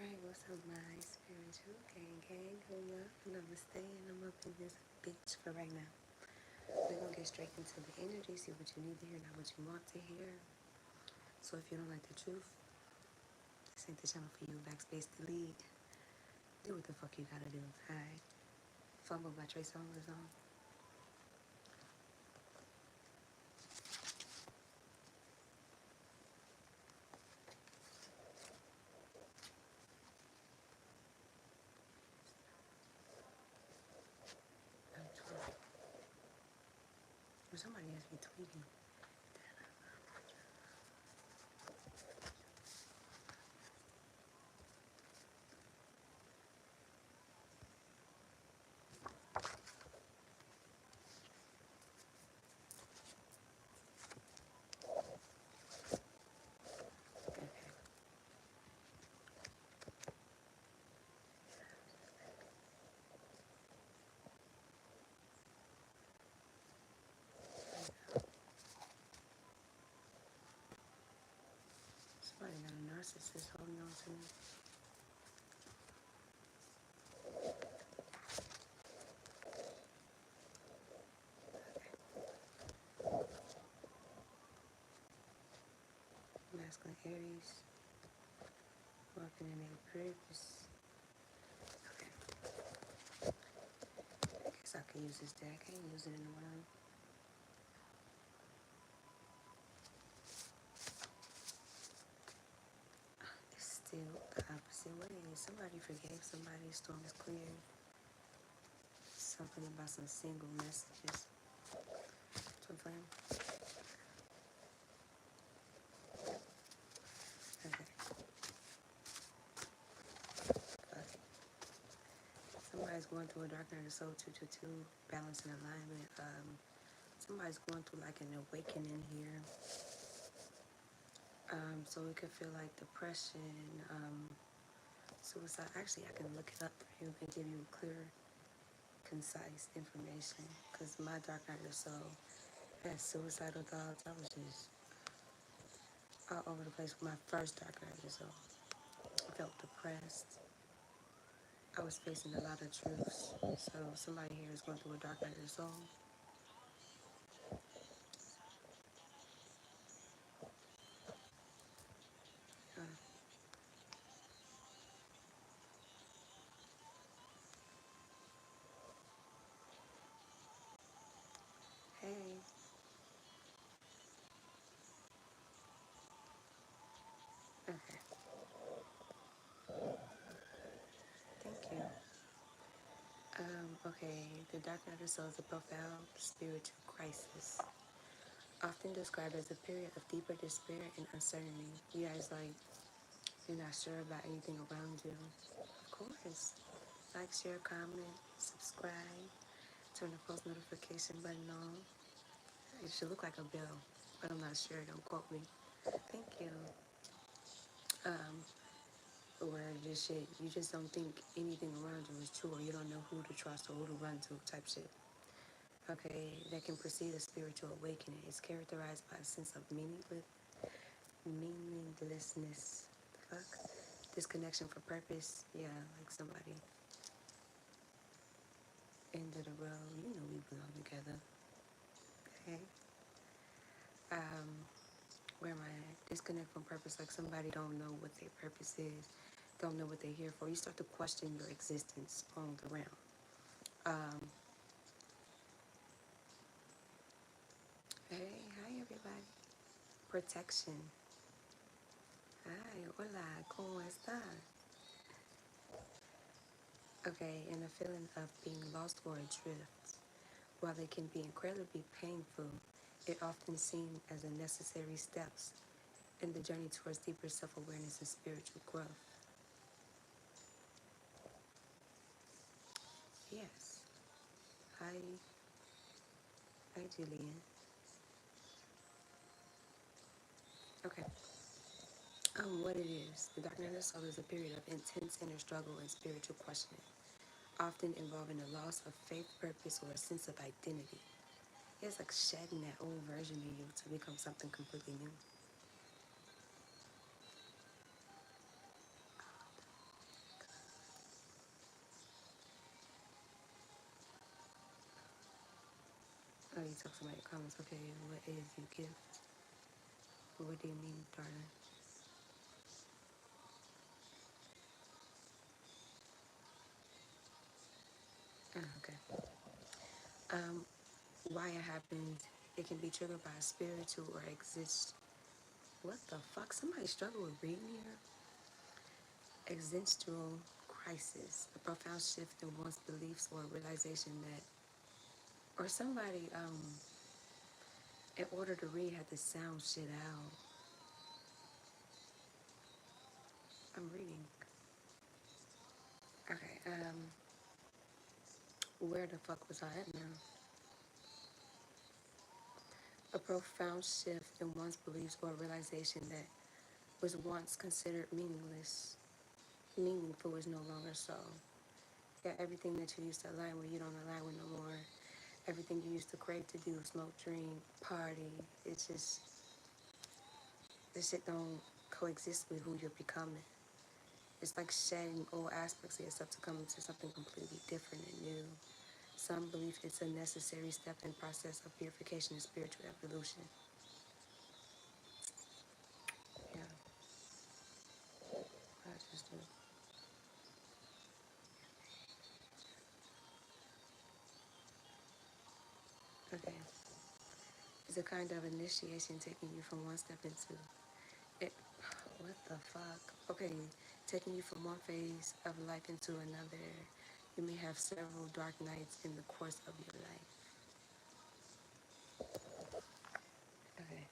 Alright, what's up, my spiritual gang? Hola, namaste, and I'm up in this bitch for right now. We're gonna get straight into the energy, see what you need to hear, not what you want to hear. So if you don't like the truth, this ain't the channel for you. Backspace delete. Do what the fuck you gotta do, alright? Fumble by Trey Songz is on. Somebody has me tweaking. Somebody got a narcissist holding on to me. Masculine Aries. Walking in a purpose. Okay. I guess I can use this deck. I ain't using it in a while. It's still the opposite way. Somebody forgave somebody, storm is clear. Something about some single messages. Twin flame. Okay. Somebody's going through a dark night of soul 222, balance and alignment. Somebody's going through like an awakening here. So it could feel like depression, suicide. Actually, I can look it up for you and give you clear, concise information. Because my dark night of soul had suicidal thoughts. I was just all over the place with my first dark night of soul. I felt depressed. I was facing a lot of truths. So somebody here is going through a dark night of soul. Hey. Okay. Thank you. Okay, the dark night of soul is a profound spiritual crisis, often described as a period of deeper despair and uncertainty. You guys you're not sure about anything around you. Of course. Like, share, comment, subscribe, turn the post notification button on. It should look like a bell, but I'm not sure. Don't quote me. Thank you. Where this shit, you just don't think anything around you is true, or you don't know who to trust or who to run to, type shit. Okay, that can precede a spiritual awakening. It's characterized by a sense of meaninglessness. The fuck? Disconnection for purpose. Yeah, like somebody ended a road. You know we belong together. Okay. Where am I at? Disconnect from purpose. Like somebody don't know what their purpose is. Don't know what they're here for. You start to question your existence on the realm. Hey, hi everybody. Protection. Hi, hola, ¿cómo está? Okay, and a feeling of being lost or adrift. While they can be incredibly painful, it often seen as a necessary steps in the journey towards deeper self-awareness and spiritual growth. Yes. Hi. Hi, Julian. Okay. What it is. The dark night of the soul is a period of intense inner struggle and spiritual questioning, often involving a loss of faith, purpose, or a sense of identity. It's like shedding that old version of you to become something completely new. ask somebody in the comments, okay, what is you gift? What do you mean, darling? Okay. Why it happens, it can be triggered by a spiritual or exist. What the fuck? Somebody struggle with reading here? Existential crisis, a profound shift in one's beliefs or realization that, or somebody, in order to read, had to sound shit out. I'm reading. Okay, where the fuck was I at now? A profound shift in one's beliefs or realization that was once considered meaningful is no longer so. Yeah, everything that you used to align with, you don't align with no more. Everything you used to crave to do, smoke, drink, party, it's just, this shit don't coexist with who you're becoming. It's like shedding old aspects of yourself to come into something completely different and new. Some believe it's a necessary step in the process of purification and spiritual evolution. Yeah, I just do. Okay. It's a kind of initiation taking you from one step into it. What the fuck? Okay, taking you from one phase of life into another. You may have several dark nights in the course of your life. Okay.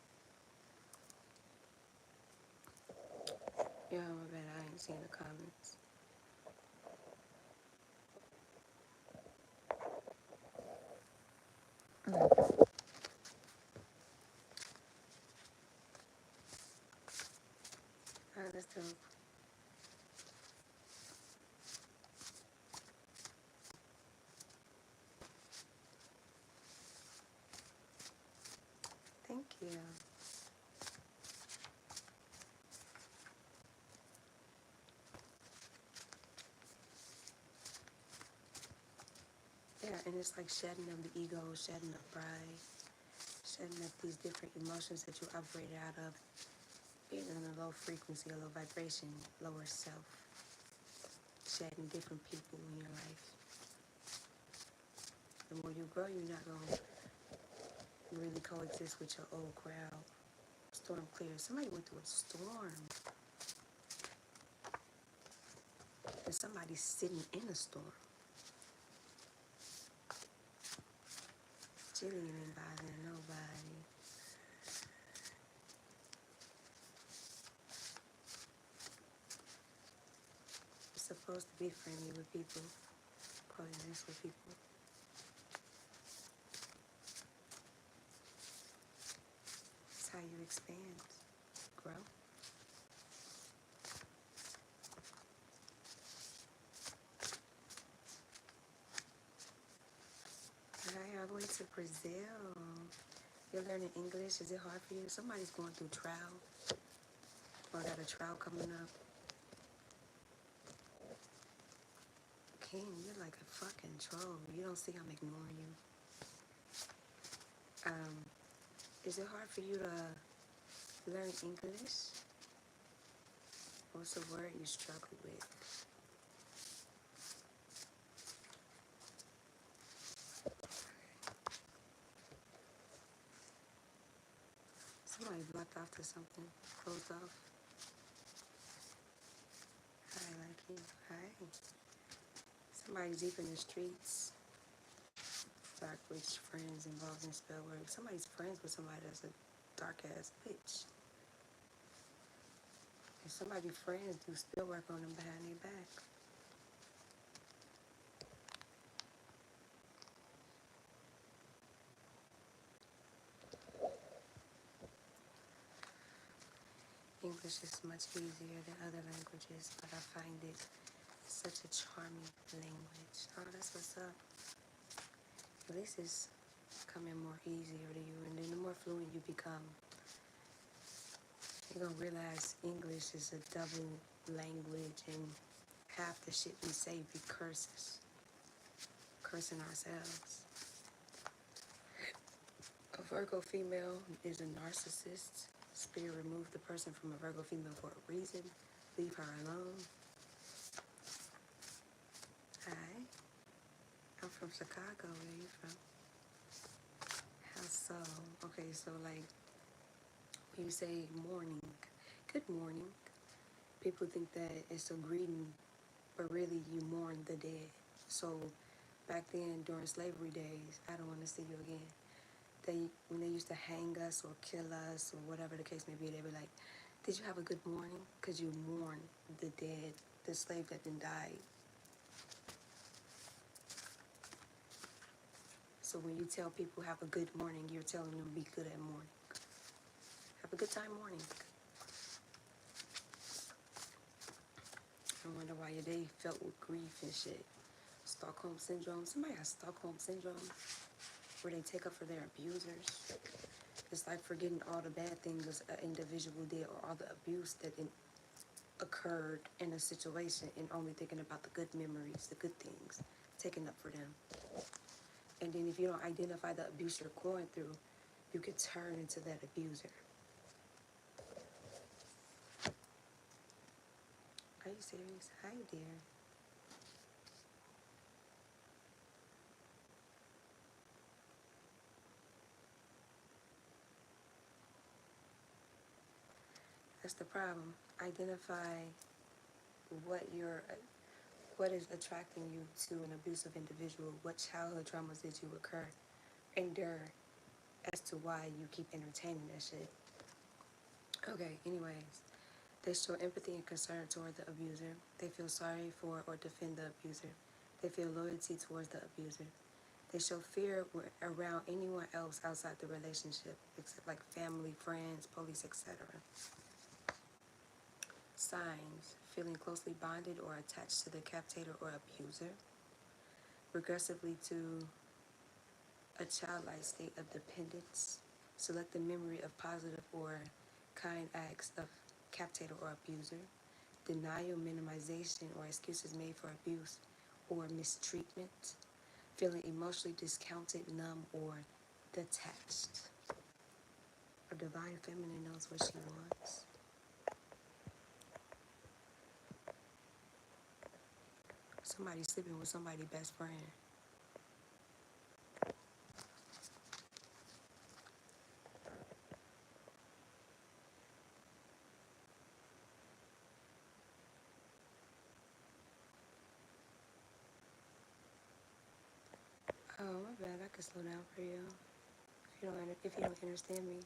Yeah, my bad. I ain't seen the comments. Alright, let's do it. Thank you. Yeah, and it's like shedding of the ego, shedding of pride, shedding of these different emotions that you operated out of, being in a low frequency, a low vibration, lower self, shedding different people in your life. The more you grow, you're not going to really coexist with your old crowd. Storm clear. Somebody went through a storm. And somebody's sitting in a storm. Chilling and bothering nobody. You're supposed to be friendly with people, poisonous with people. It's how you expand, grow. Alright, all the way to Brazil. You're learning English. Is it hard for you? Somebody's going through trial or got a trial coming up. King, you're like a fucking troll. You don't see I'm ignoring you. Is it hard for you to learn English? What's a word you struggle with? Somebody blocked off to something, closed off. Hi, like you. Hi. Somebody deep in the streets. Dark witch friends involved in spell work. Somebody's friends with somebody that's a dark ass bitch. And somebody friends do spell work on them behind their back. English is much easier than other languages, but I find it such a charming language. Oh, that's what's up. At least it's coming more easier to you, and then the more fluent you become, you're gonna realize English is a double language, and half the shit we say be curses. Cursing ourselves. A Virgo female is a narcissist. Spirit remove the person from a Virgo female for a reason. Leave her alone. Hi. I'm from Chicago. Where are you from? How so? Okay, so like when you say morning, good morning, people think that it's a greeting, but really you mourn the dead. So back then during slavery days, I don't want to see you again. When they used to hang us or kill us or whatever the case may be, they'd be like, did you have a good morning? Because you mourn the dead, the slave that then died. So when you tell people have a good morning, you're telling them be good at morning. Have a good time morning. I wonder why your day felt with grief and shit. Stockholm syndrome. Somebody has Stockholm syndrome where they take up for their abusers. It's like forgetting all the bad things an individual did or all the abuse that occurred in a situation and only thinking about the good memories, the good things, taking up for them. And then if you don't identify the abuse you're going through, you could turn into that abuser. Are you serious? Hi, dear. That's the problem. Identify what is attracting you to an abusive individual. What childhood traumas did you endure as to why you keep entertaining that shit? Okay, anyways. They show empathy and concern toward the abuser. They feel sorry for or defend the abuser. They feel loyalty towards the abuser. They show fear around anyone else outside the relationship, except like family, friends, police, etc. Signs: feeling closely bonded or attached to the captator or abuser. Regressively to a childlike state of dependence. Select the memory of positive or kind acts of captator or abuser. Denial, minimization, or excuses made for abuse or mistreatment. Feeling emotionally discounted, numb, or detached. A divine feminine knows what she wants. Somebody sleeping with somebody's best friend. Oh, my bad. I could slow down for you if you don't understand me.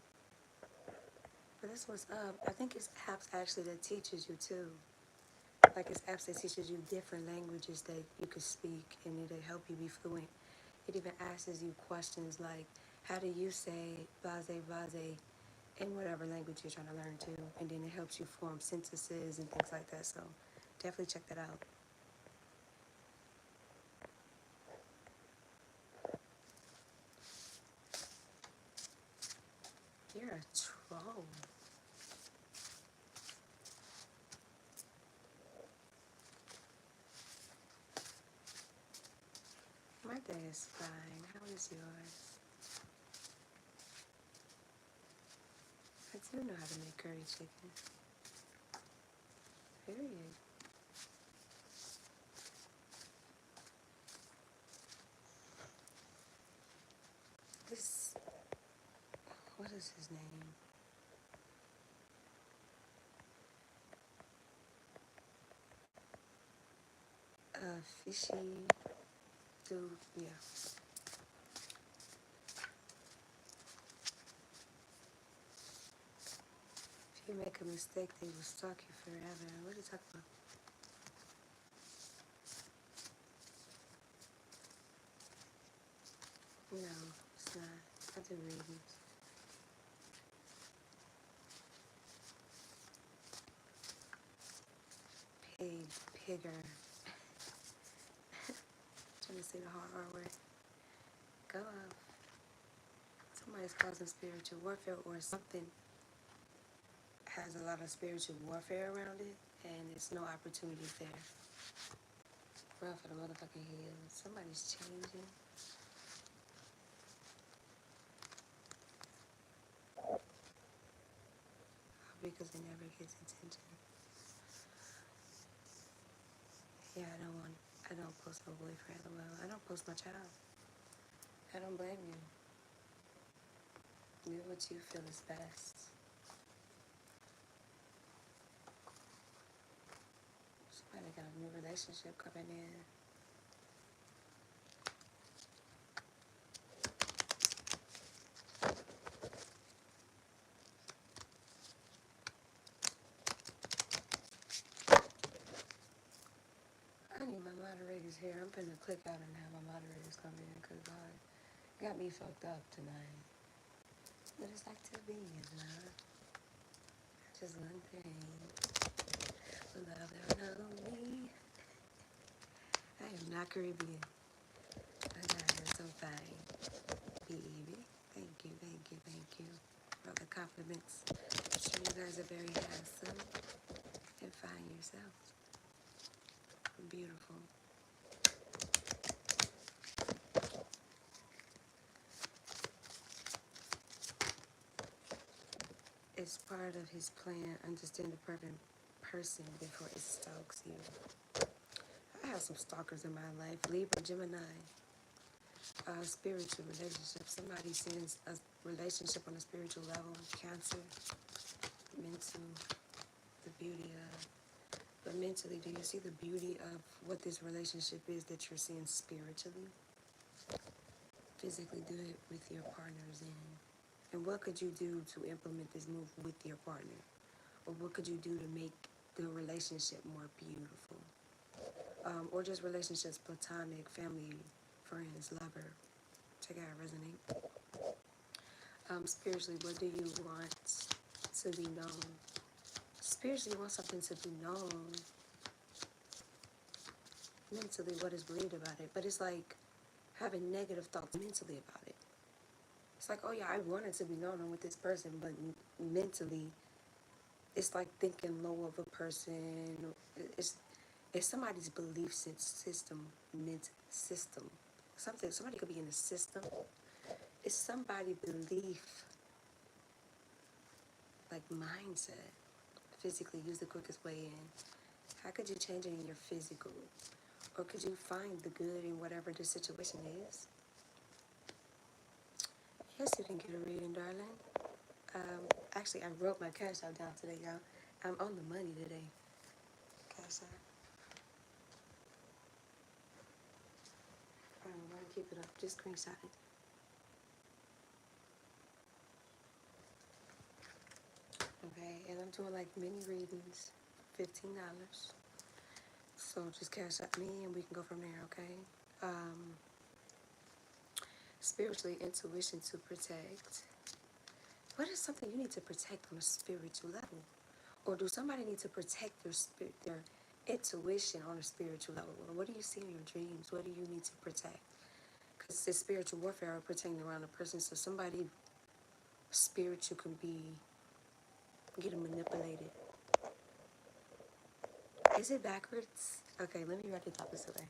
But that's what's up. I think it's apps actually that teaches you too. Like it's apps that teaches you different languages that you could speak, and it'll help you be fluent. It even asks you questions like, how do you say blase blase in whatever language you're trying to learn too, and then it helps you form sentences and things like that. So definitely check that out. You're a troll. My day is fine. How is yours? I do know how to make curry chicken. Period. This, what is his name? Fishy dude, yeah. If you make a mistake, they will stalk you forever. What are you talking about? No, it's not. I do readings. Pigger. Trying to say the hard R word. Go up. Somebody's causing spiritual warfare, or something has a lot of spiritual warfare around it, and there's no opportunity there. Run for the motherfucking hills. Somebody's changing. because it never gets attention. Yeah, I don't post my boyfriend. Well, I don't post my child. I don't blame you. Do what you feel is best. Somebody got a new relationship coming in. I need my moderators here. I'm finna click out and have my moderators come in because God got me fucked up tonight. But it's like to be is love. Just one thing. Love that know me. I am not Caribbean. I got it so fine. Baby. Thank you, thank you, thank you for all the compliments. I'm sure you guys are very handsome and fine yourselves. Beautiful. It's part of his plan. Understand the perfect person before it stalks you. I have some stalkers in my life. Libra, Gemini, spiritual relationship. Somebody sends a relationship on a spiritual level. Cancer, mental, the beauty of. But mentally, do you see the beauty of what this relationship is that you're seeing spiritually? Physically do it with your partners in. And what could you do to implement this move with your partner? Or what could you do to make the relationship more beautiful? Or just relationships, platonic, family, friends, lover. Check out resonate. Spiritually, what do you want to be known? Spiritually, you want something to be known. Mentally, what is believed about it? But it's like having negative thoughts mentally about it. It's like, oh yeah, I wanted to be known I'm with this person, but mentally, it's like thinking low of a person. It's somebody's belief system, system. Somebody could be in a system. It's somebody's belief, like mindset. Physically, use the quickest way in. How could you change it in your physical? Or could you find the good in whatever the situation is? Yes, you can get a reading, darling. Actually, I wrote my cash out down today, y'all. I'm on the money today. Cash out. I'm going to keep it up. Just screenshot it. Okay, and I'm doing like mini readings, $15. So just cash out me and we can go from there, okay? Spiritually, intuition to protect. What is something you need to protect on a spiritual level? Or do somebody need to protect their intuition on a spiritual level? Or what do you see in your dreams? What do you need to protect? Because it's spiritual warfare protecting around a person. So somebody spiritual can be getting manipulated. Is it backwards? Okay, let me write it up this way.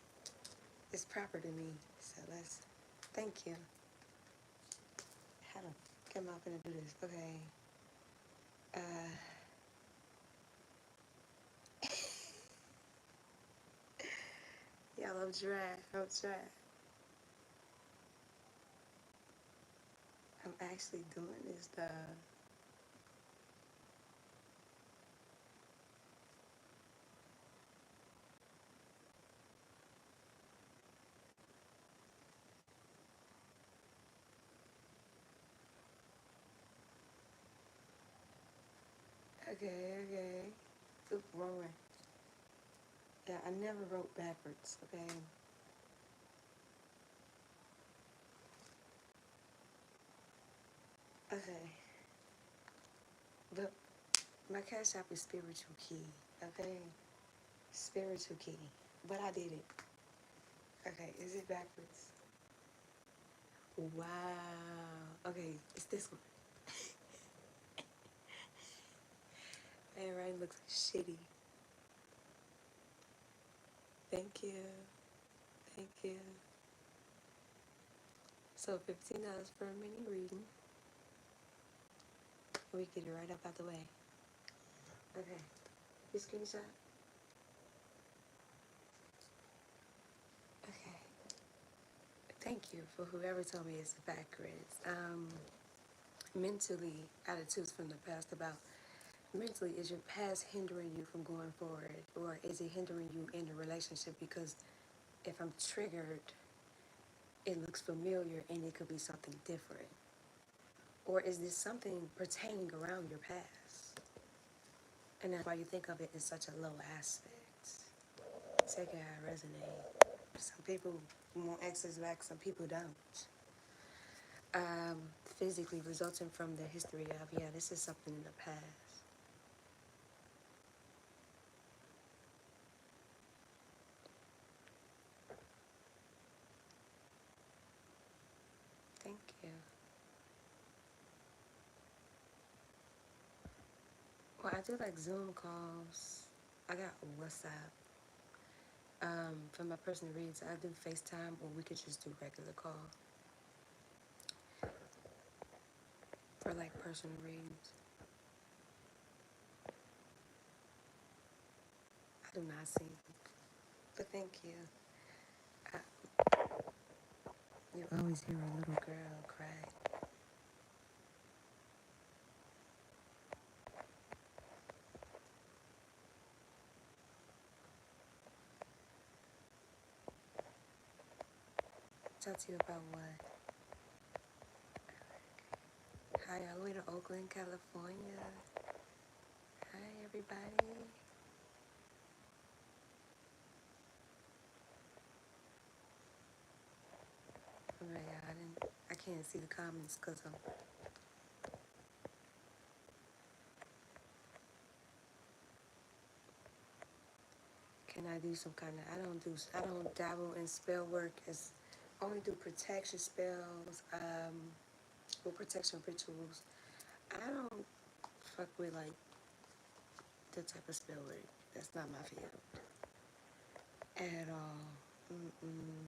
It's proper to me. So let's, thank you. How to come up and do this? Okay. Y'all, I'm trying. I'm actually doing this stuff. Okay. Oop, wrong way. Yeah, I never wrote backwards, okay? Okay. But my cash app is spiritual key, okay? Spiritual key. But I did it. Okay, is it backwards? Wow. Okay, it's this one. Handwriting looks shitty. Thank you. Thank you. So $15 for a mini reading. We get it right up out the way. Okay. You screenshot? Okay. Thank you for whoever told me it's backwards. Mentally, attitudes from the past about mentally, is your past hindering you from going forward, or is it hindering you in a relationship? Because if I'm triggered, it looks familiar and it could be something different. Or is this something pertaining around your past? And that's why you think of it in such a low aspect. Take it how it resonates. Some people want exes back, some people don't. Physically resulting from the history of, yeah, this is something in the past. Thank you. Well, I do like Zoom calls. I got WhatsApp. For my personal reads, I do FaceTime, or we could just do regular call for like personal reads. I do not sing, but thank you. I, you always hear a little girl cry. Talk to you about what? Hi, all the way to Oakland, California. Hi, everybody. Oh my God, I can't see the comments because I'm. Can I do some kind of? I don't dabble in spell work. As only do protection spells, or protection rituals. I don't fuck with like the type of spell work. That's not my field at all. Mm-mm.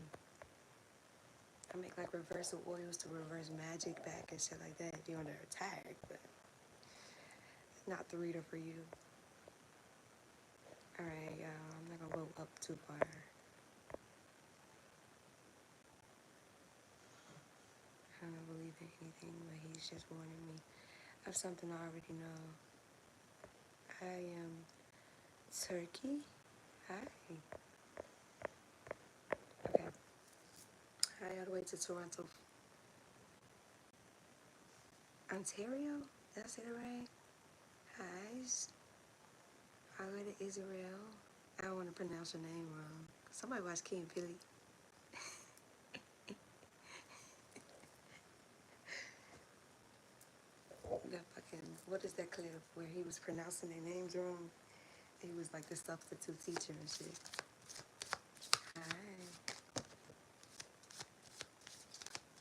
I make like reversal oils to reverse magic back and shit like that if you're under attack, but not the reader for you. Alright, y'all, I'm not gonna go up too far. I don't believe in anything, but he's just warning me of something I already know. I am Turkey. Hi. Okay. Hi, all the way to Toronto, Ontario. Did I say that right? Hi. All the way to Israel. I don't want to pronounce your name wrong. Somebody watch Key and Philly. That fucking, what is that clip where he was pronouncing their names wrong? He was like the substitute teacher and shit. Hi.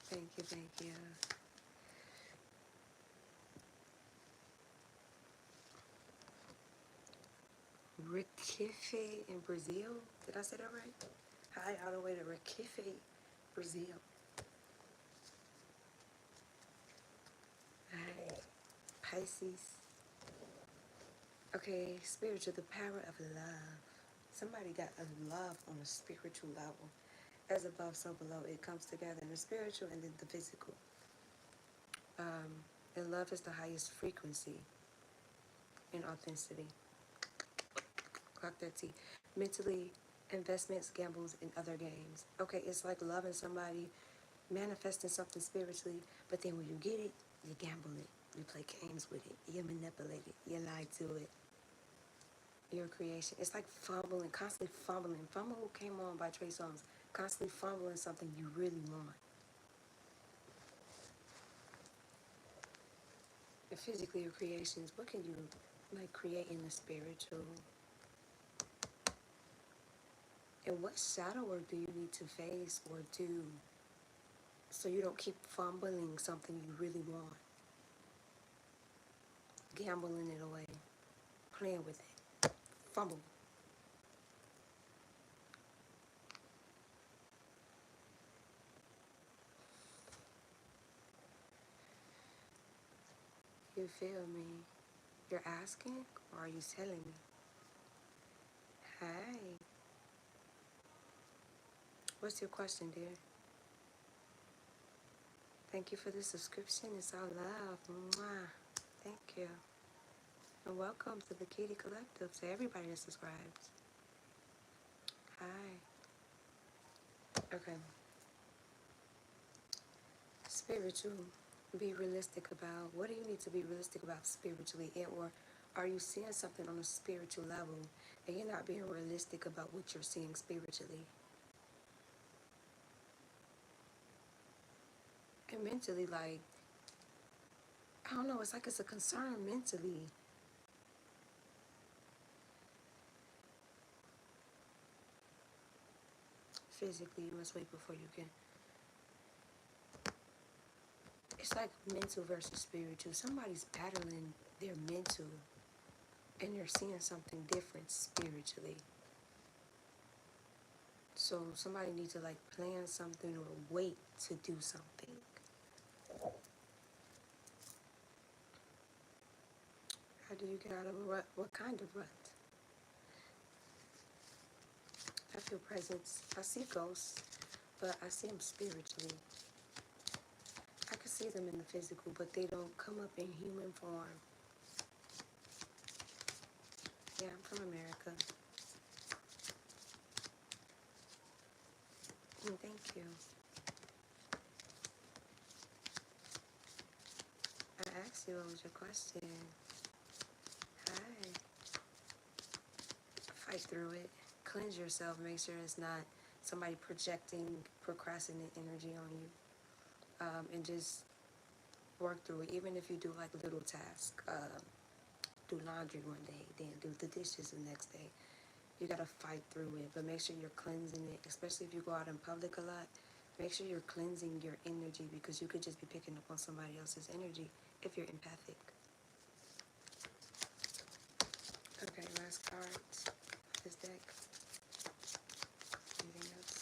Thank you, thank you. Recife in Brazil. Did I say that right? Hi, all the way to Recife, Brazil. Hi. Pisces. Okay, spiritual, the power of love. Somebody got a love on a spiritual level. As above, so below. It comes together in the spiritual and then the physical. And love is the highest frequency in authenticity. Clock that T. Mentally, investments, gambles, and other games. Okay, it's like loving somebody, manifesting something spiritually, but then when you get it, you gamble it. You play games with it. You manipulate it. You lie to it. Your creation. It's like fumbling, constantly fumbling. Fumble came on by Trey Songz. Constantly fumbling something you really want. And physically, your creations, what can you like create in the spiritual? And what shadow work do you need to face or do so you don't keep fumbling something you really want? Gambling it away. Playing with it. Fumble. You feel me? You're asking, or are you telling me? Hey. What's your question, dear? Thank you for the subscription. It's all love. Mwah. Thank you. And welcome to the Kitty Collective, to everybody that subscribes. Hi. Okay. Spiritual. Be realistic about, what do you need to be realistic about spiritually? Or are you seeing something on a spiritual level and you're not being realistic about what you're seeing spiritually? And mentally, like, I don't know, it's like it's a concern mentally. Physically, you must wait before you can. It's like mental versus spiritual. Somebody's battling their mental and they're seeing something different spiritually. So somebody needs to like plan something or wait to do something. How do you get out of a rut? What kind of rut? I feel presence. I see ghosts, but I see them spiritually. I can see them in the physical, but they don't come up in human form. Yeah, I'm from America. Thank you. I asked you, what was your question? Hi. Fight through it. Cleanse yourself. Make sure it's not somebody projecting procrastinate energy on you. And just work through it. Even if you do like little tasks. Do laundry one day, then do the dishes the next day. You gotta fight through it. But make sure you're cleansing it. Especially if you go out in public a lot. Make sure you're cleansing your energy, because you could just be picking up on somebody else's energy if you're empathic. Okay, last card. This deck. Anything else?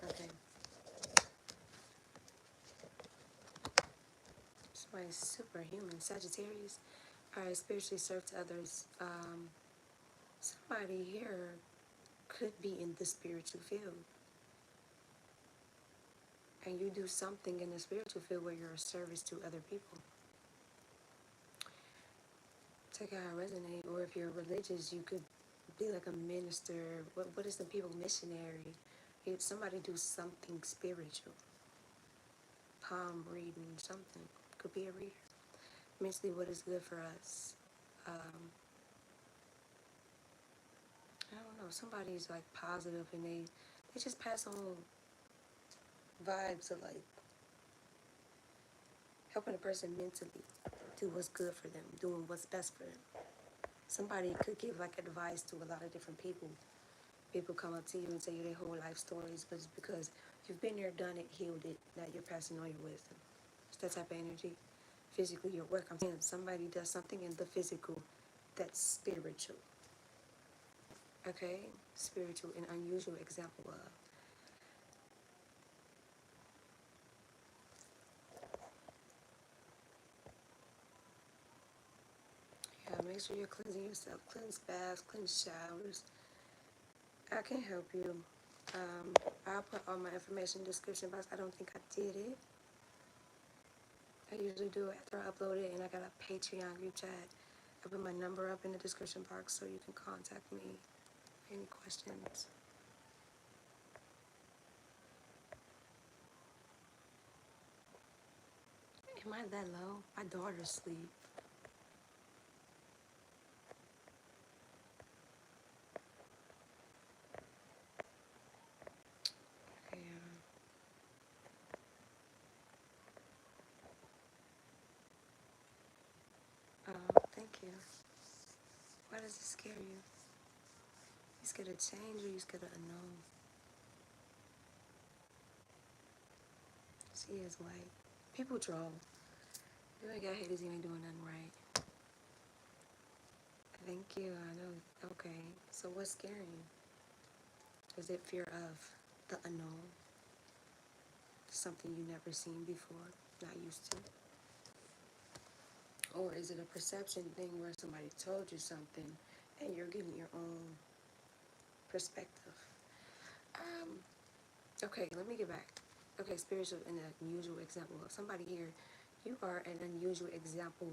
Okay. Somebody's superhuman. Sagittarius. Alright, spiritually serve to others. Somebody here could be in the spiritual field. And you do something in the spiritual field where you're a service to other people. Check out how it resonate. Or if you're religious, you could be like a minister. What is the people? Missionary. If somebody do something spiritual. Palm reading, something. Could be a reader. Mentally, what is good for us? I don't know. Somebody's like positive and they just pass on vibes of like helping a person mentally do what's good for them, doing what's best for them. Somebody could give like advice to a lot of different people. People come up to you and tell you their whole life stories, but it's because you've been there, done it, healed it, that you're passing on your wisdom. It's that type of energy. Physically, your work. I'm saying somebody does something in the physical that's spiritual. Okay? Spiritual, an unusual example of. Yeah, make sure you're cleansing yourself. Cleanse baths, cleanse showers. I can help you. I'll put all my information in the description box. I don't think I did it. I usually do it after I upload it, and I got a Patreon group chat. I put my number up in the description box so you can contact me. Any questions? Am I that low? My daughter's asleep. Okay, thank you. Why does it scare you? You scared of change or you scared of unknown? She is white. People troll. You ain't got haters, you ain't doing nothing right. Thank you, I know. Okay, so what's scaring you? Is it fear of? the unknown, something you never seen before, not used to? Or is it a perception thing where somebody told you something and you're getting your own perspective? Okay, let me get back. Okay, spiritual, an unusual example. Somebody here, you are an unusual example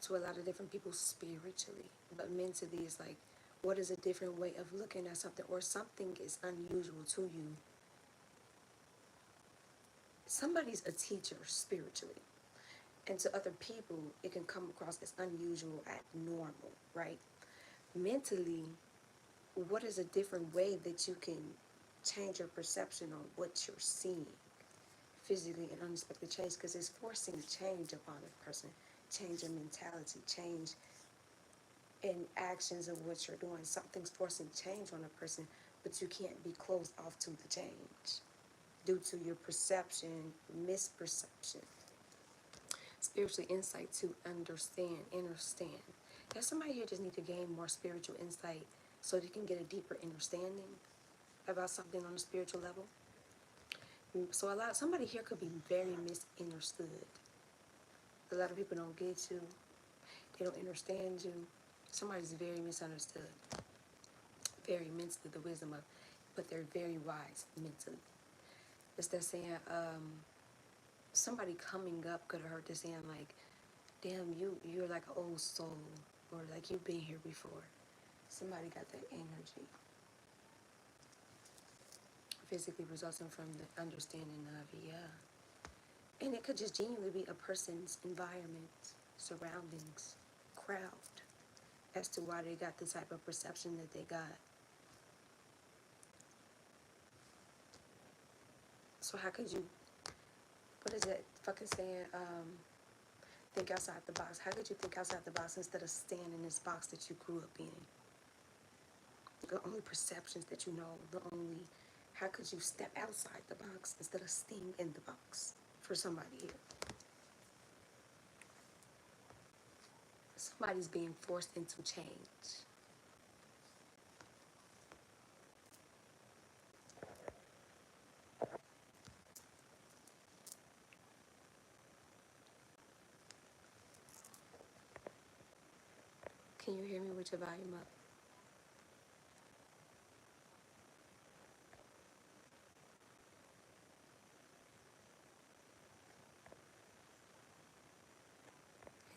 to a lot of different people spiritually, but mentally it's like, what is a different way of looking at something, or something is unusual to you? Somebody's a teacher spiritually, and to other people it can come across as unusual, abnormal, right? Mentally, what is a different way that you can change your perception on what you're seeing physically and unexpected change? Because it's forcing change upon a person, change in mentality, change in actions of what you're doing. Something's forcing change on a person, but you can't be closed off to the change due to your perception, misperception. Spiritual insight to understand. There's somebody here just need to gain more spiritual insight so they can get a deeper understanding about something on a spiritual level. So somebody here could be very misunderstood. A lot of people don't get you. They don't understand you. Somebody's very misunderstood. Very mentally, the wisdom of, but they're very wise mentally. It's that saying, somebody coming up could have heard this saying like, damn, you're like an old soul, or like you've been here before. Somebody got that energy. Physically resulting from the understanding of, yeah. And it could just genuinely be a person's environment, surroundings, crowd, as to why they got the type of perception that they got. So how could you, what is that fucking saying, think outside the box? How could you think outside the box instead of staying in this box that you grew up in? The only perceptions that you know, how could you step outside the box instead of staying in the box? For somebody here, somebody's being forced into change. Can you hear me with your volume up?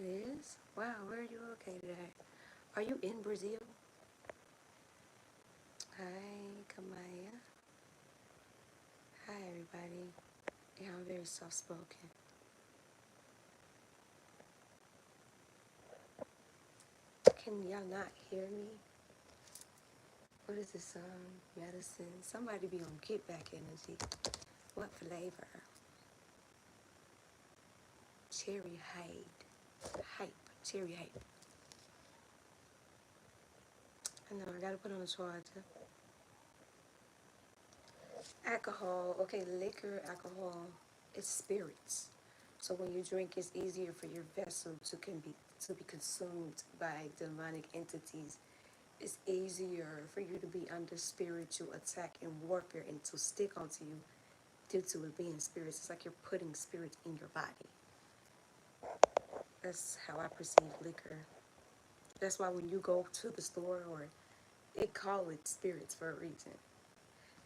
It is? Wow, where are you located at? Are you in Brazil? Hi, Kamaya. Hi, everybody. Yeah, I'm very soft-spoken. Can y'all not hear me? What is this, medicine? Somebody be on get back energy. What flavor? Cherry hype. Cherry hype. I know, I gotta put on a charger. Alcohol, okay, liquor, alcohol, it's spirits. So when you drink, it's easier for your vessel to be consumed by demonic entities. It's easier for you to be under spiritual attack and warfare and to stick onto you due to it being spirits. It's like you're putting spirits in your body. That's how I perceive liquor. That's why when you go to the store, or they call it spirits for a reason.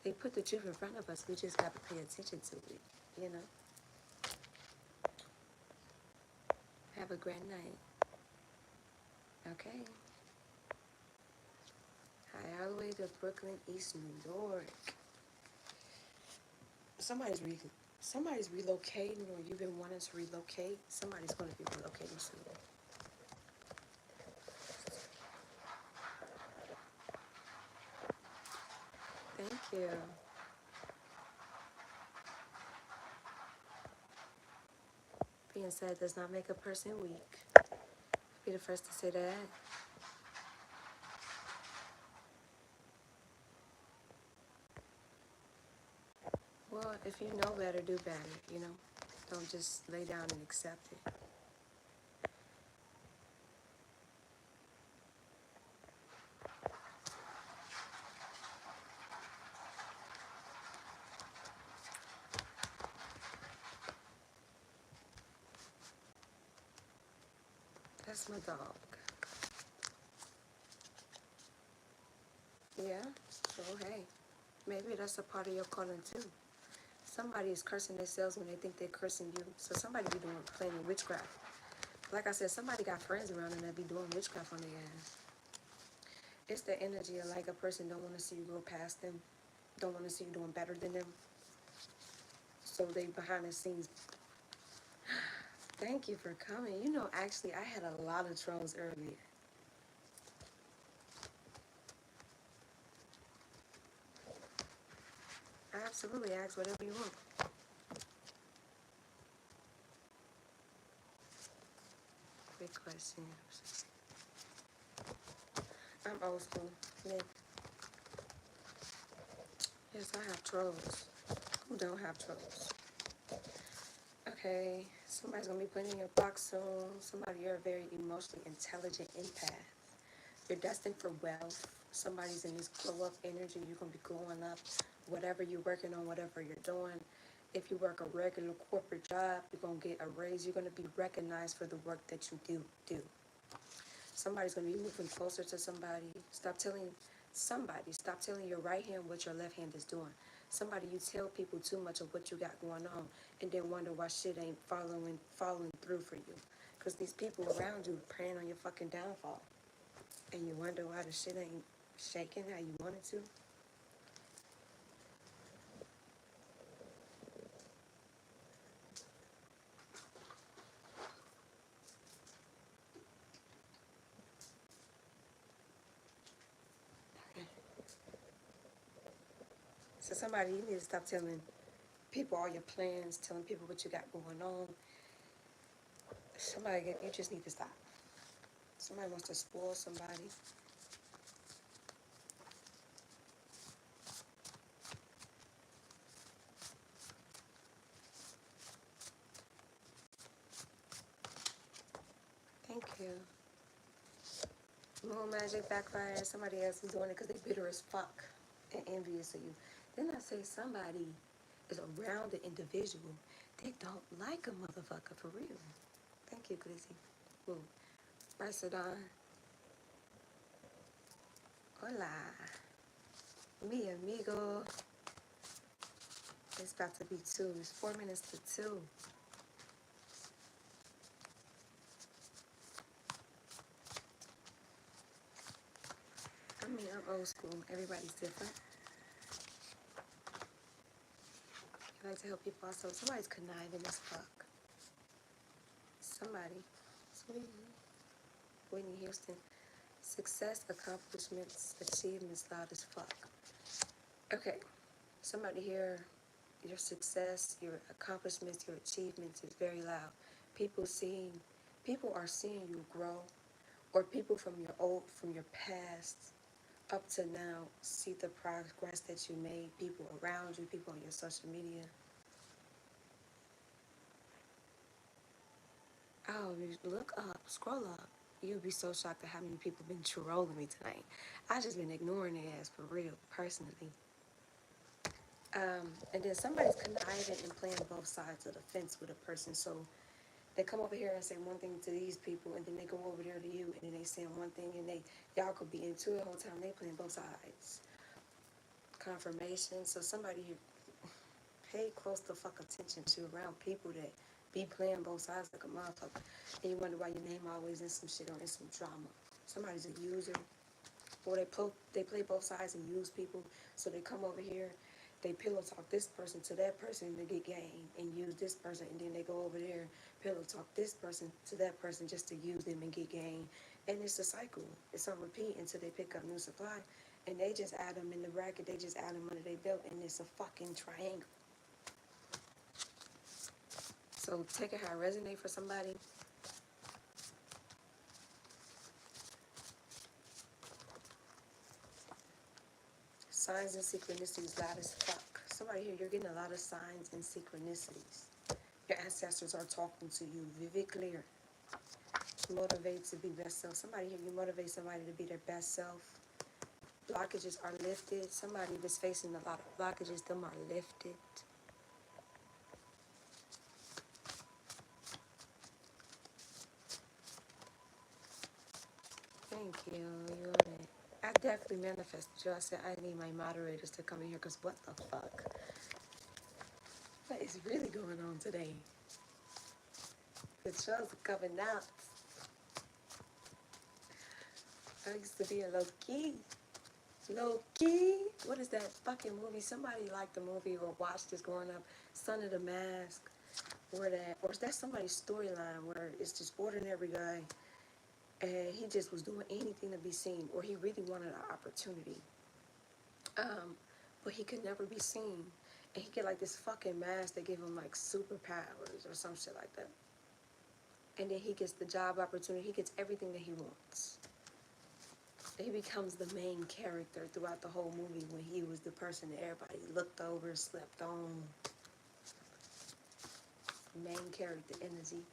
They put the truth in front of us. We just got to pay attention to it, you know. Have a great night. Okay. Hi, all the way to Brooklyn, East New York. Somebody's relocating, or you've been wanting to relocate. Somebody's going to be relocating soon. Thank you. Being said does not make a person weak. I'll be the first to say that. Well, if you know better, do better, you know. Don't just lay down and accept it. That's my dog. Yeah, so hey, maybe that's a part of your calling too. Somebody is cursing themselves when they think they're cursing you. So somebody be doing playing witchcraft. Like I said, somebody got friends around them that be doing witchcraft on their ass. It's the energy of like a person don't want to see you go past them, don't want to see you doing better than them. So they behind the scenes. Thank you for coming. You know, actually, I had a lot of trolls earlier. Absolutely, ask whatever you want. Quick question. I'm old school. Yeah. Yes, I have trolls. Who don't have trolls? Okay, somebody's gonna be putting in your box soon. Somebody, you're a very emotionally intelligent empath. You're destined for wealth. Somebody's in this glow up energy. You're gonna be glowing up. Whatever you're working on, whatever you're doing. If you work a regular corporate job, you're gonna get a raise. You're gonna be recognized for the work that you do. Somebody's gonna be moving closer to somebody. Stop telling your right hand what your left hand is doing. Somebody, you tell people too much of what you got going on and then wonder why shit ain't falling through for you. Because these people around you preying on your fucking downfall. And you wonder why the shit ain't shaking how you want it to. So somebody, you need to stop telling people all your plans, telling people what you got going on. Somebody, you just need to stop. Somebody wants to spoil somebody. Thank you. Moon magic backfire. Somebody else is doing it because they bitter as fuck and envious of you. Then I say somebody is around the individual. They don't like a motherfucker for real. Thank you, Glizzy. Woo. Barcelona. Hola. Mi amigo. It's about to be 2. It's 4 minutes to 2. I mean, I'm old school. Everybody's different. I like to help people also. Somebody's conniving as fuck. Somebody. Whitney Houston. Success, accomplishments, achievements loud as fuck. Okay. Somebody here, your success, your accomplishments, your achievements is very loud. People are seeing you grow, or people from your past up to now see the progress that you made. People around you, people on your social media. Oh, look up, scroll up. You'll be so shocked at how many people been trolling me tonight. I just been ignoring their ass for real, personally. And then somebody's conniving and playing both sides of the fence with a person. So they come over here and say one thing to these people, and then they go over there to you, and then they saying one thing, and y'all could be into it the whole time. They playing both sides. Confirmation. So somebody, pay close the fuck attention to around people that be playing both sides like a motherfucker, and you wonder why your name always in some shit or in some drama. Somebody's a user, or they play both sides and use people. So they come over here, they pillow talk this person to that person to get game, and use this person, and then they go over there, pillow talk this person to that person just to use them and get game. And it's a cycle. It's on repeat until they pick up new supply, and they just add them in the bracket. They just add them under their belt, and it's a fucking triangle. So take it how it resonates for somebody. Signs and synchronicities loud as fuck. Somebody here, you're getting a lot of signs and synchronicities. Your ancestors are talking to you, vivid, clear. Motivate to be best self. Somebody here, you motivate somebody to be their best self. Blockages are lifted. Somebody that's facing a lot of blockages, them are lifted. Thank you. You on it. I definitely manifested you. I said I need my moderators to come in here because what the fuck? What is really going on today? The shows are coming out. I used to be a low key. Low key? What is that fucking movie? Somebody liked the movie or watched this growing up. Son of the Mask. Or is that somebody's storyline where it's this ordinary guy and he just was doing anything to be seen, or he really wanted an opportunity. But he could never be seen. And he get like this fucking mask that give him like superpowers or some shit like that. And then he gets the job opportunity. He gets everything that he wants. He becomes the main character throughout the whole movie when he was the person that everybody looked over, slept on. Main character energy.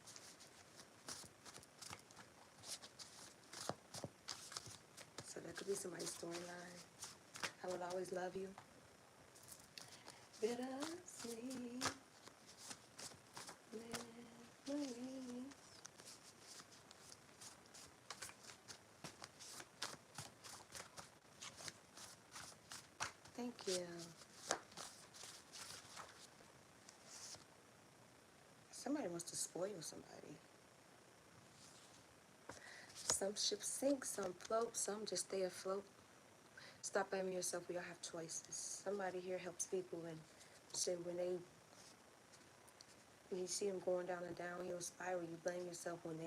So that could be somebody's storyline. I will always love you. Bittersweet memories. Thank you. Somebody wants to spoil somebody. Some ships sink, some float, some just stay afloat. Stop blaming yourself. We all have choices. Somebody here helps people and shit when you see them going down a downhill spiral, you blame yourself when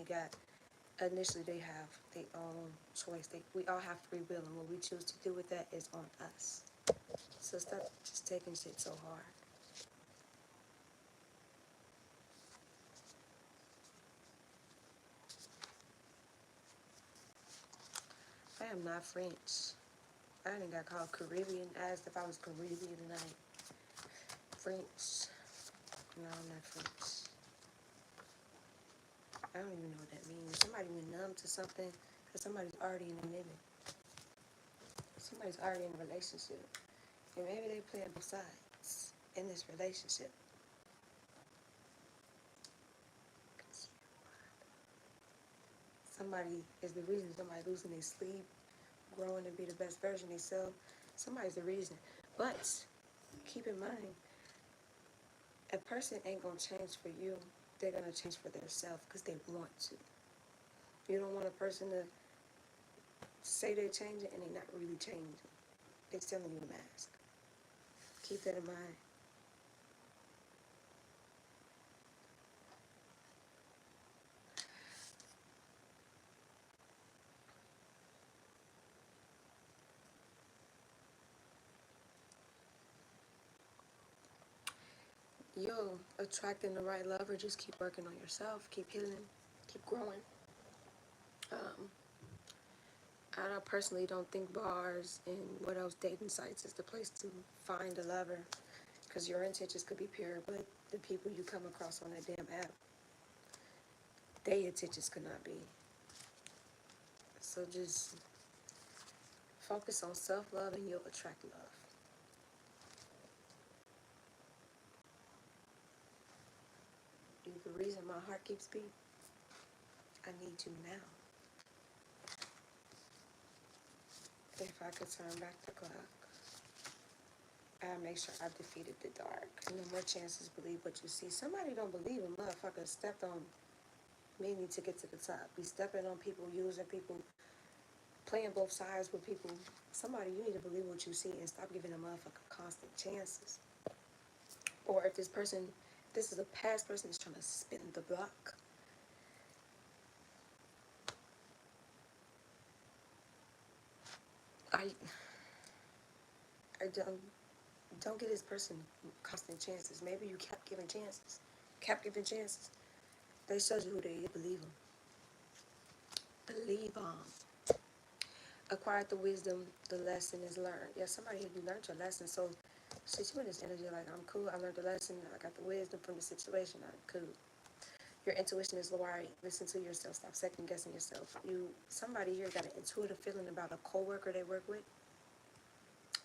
initially they have their own choice. We all have free will, and what we choose to do with that is on us. So stop just taking shit so hard. I am not French. I didn't got called Caribbean, asked if I was Caribbean tonight. French. No, I'm not French. I don't even know what that means. Somebody went numb to something because somebody's already in a minute. Somebody's already in a relationship. And maybe they play both sides in this relationship. Somebody is the reason somebody losing their sleep, growing to be the best version of themselves. Somebody's the reason. But keep in mind, a person ain't going to change for you. They're going to change for themselves because they want to. You don't want a person to say they're changing and they're not really changing. They're selling you a mask. Keep that in mind. You'll attracting the right lover. Just keep working on yourself. Keep healing. Keep growing. I personally don't think bars and what else dating sites is the place to find a lover, because your intentions could be pure, but the people you come across on that damn app, their intentions could not be. So just focus on self-love and you'll attract love. You're the reason my heart keeps beating. I need you now. If I could turn back the clock, I'll make sure I've defeated the dark. No more chances believe what you see. Somebody don't believe a motherfucker stepped on meaning to get to the top. Be stepping on people, using people, playing both sides with people. Somebody, you need to believe what you see and stop giving a motherfucker constant chances. Or if this is a past person that's trying to spin the block. I don't give this person constant chances. Maybe you kept giving chances. They showed you who they is. Believe them. Believe them. Acquired the wisdom, the lesson is learned. Yeah, somebody here, you learned your lesson. So, shit, you in this energy like, I'm cool. I learned the lesson. I got the wisdom from the situation. I'm cool. Your intuition is right. Listen to yourself. Stop second guessing yourself. Somebody here got an intuitive feeling about a coworker they work with,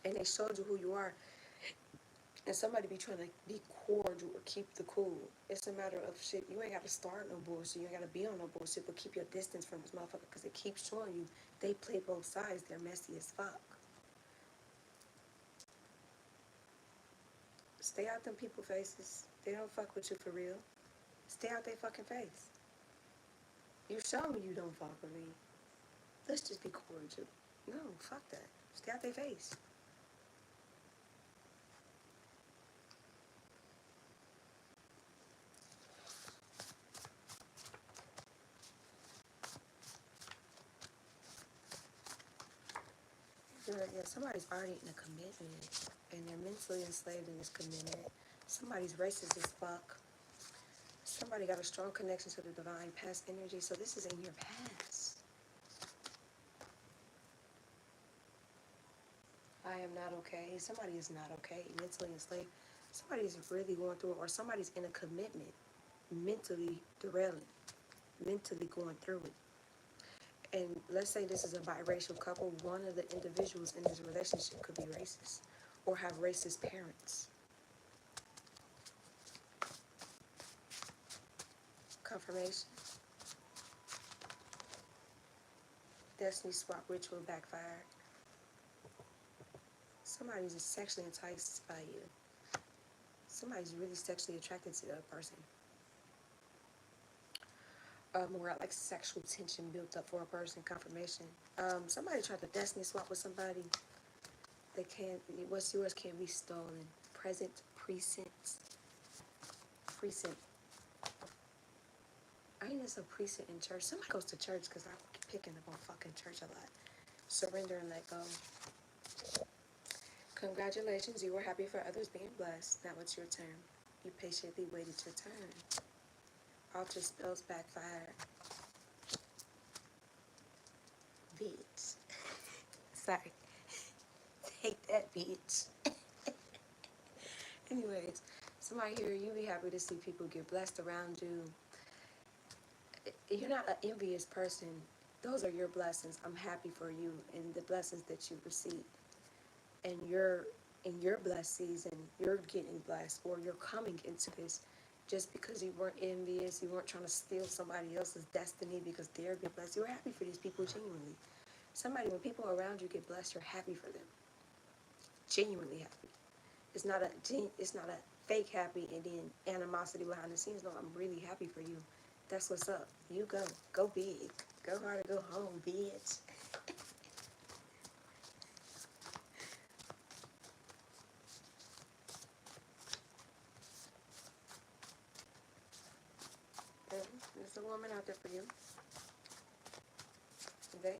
and they showed you who you are. And somebody be trying to be cordial or keep the cool. It's a matter of shit. You ain't got to start no bullshit. You ain't got to be on no bullshit, but keep your distance from this motherfucker because it keeps showing you they play both sides. They're messy as fuck. Stay out them people faces. They don't fuck with you for real. Stay out their fucking face. You show me you don't fuck with me. Let's just be cordial. No, fuck that. Stay out their face. Yeah, somebody's already in a commitment and they're mentally enslaved in this commitment. Somebody's racist as fuck. Somebody got a strong connection to the divine past energy, so this is in your past. I am not okay. Somebody is not okay, mentally enslaved. Somebody's really going through it, or somebody's in a commitment, mentally derailing, mentally going through it. And let's say this is a biracial couple, one of the individuals in this relationship could be racist or have racist parents. Confirmation. Destiny swap ritual backfired. Somebody's sexually enticed by you. Somebody's really sexually attracted to that person. More like sexual tension built up for a person. Confirmation. Somebody tried to destiny swap with somebody. They can't. What's yours can't be stolen. Present precinct. Precinct. I think it's a precinct in church. Somebody goes to church because I'm picking up on fucking church a lot. Surrender and let go. Congratulations, you were happy for others being blessed. Now it's your turn. You patiently waited your turn. Alter spells backfired. Bitch. Sorry. Take that, bitch. Anyways, somebody here, you be happy to see people get blessed around you. You're not an envious person. Those are your blessings. I'm happy for you and the blessings that you receive. And you're in your blessed season, you're getting blessed, or you're coming into this just because you weren't envious, you weren't trying to steal somebody else's destiny because they're getting blessed. You're happy for these people genuinely. Somebody, when people around you get blessed, you're happy for them. Genuinely happy. It's not a fake happy and then animosity behind the scenes. No, I'm really happy for you. That's what's up. You go. Go big. Go hard or go home, bitch. There's a woman out there for you. They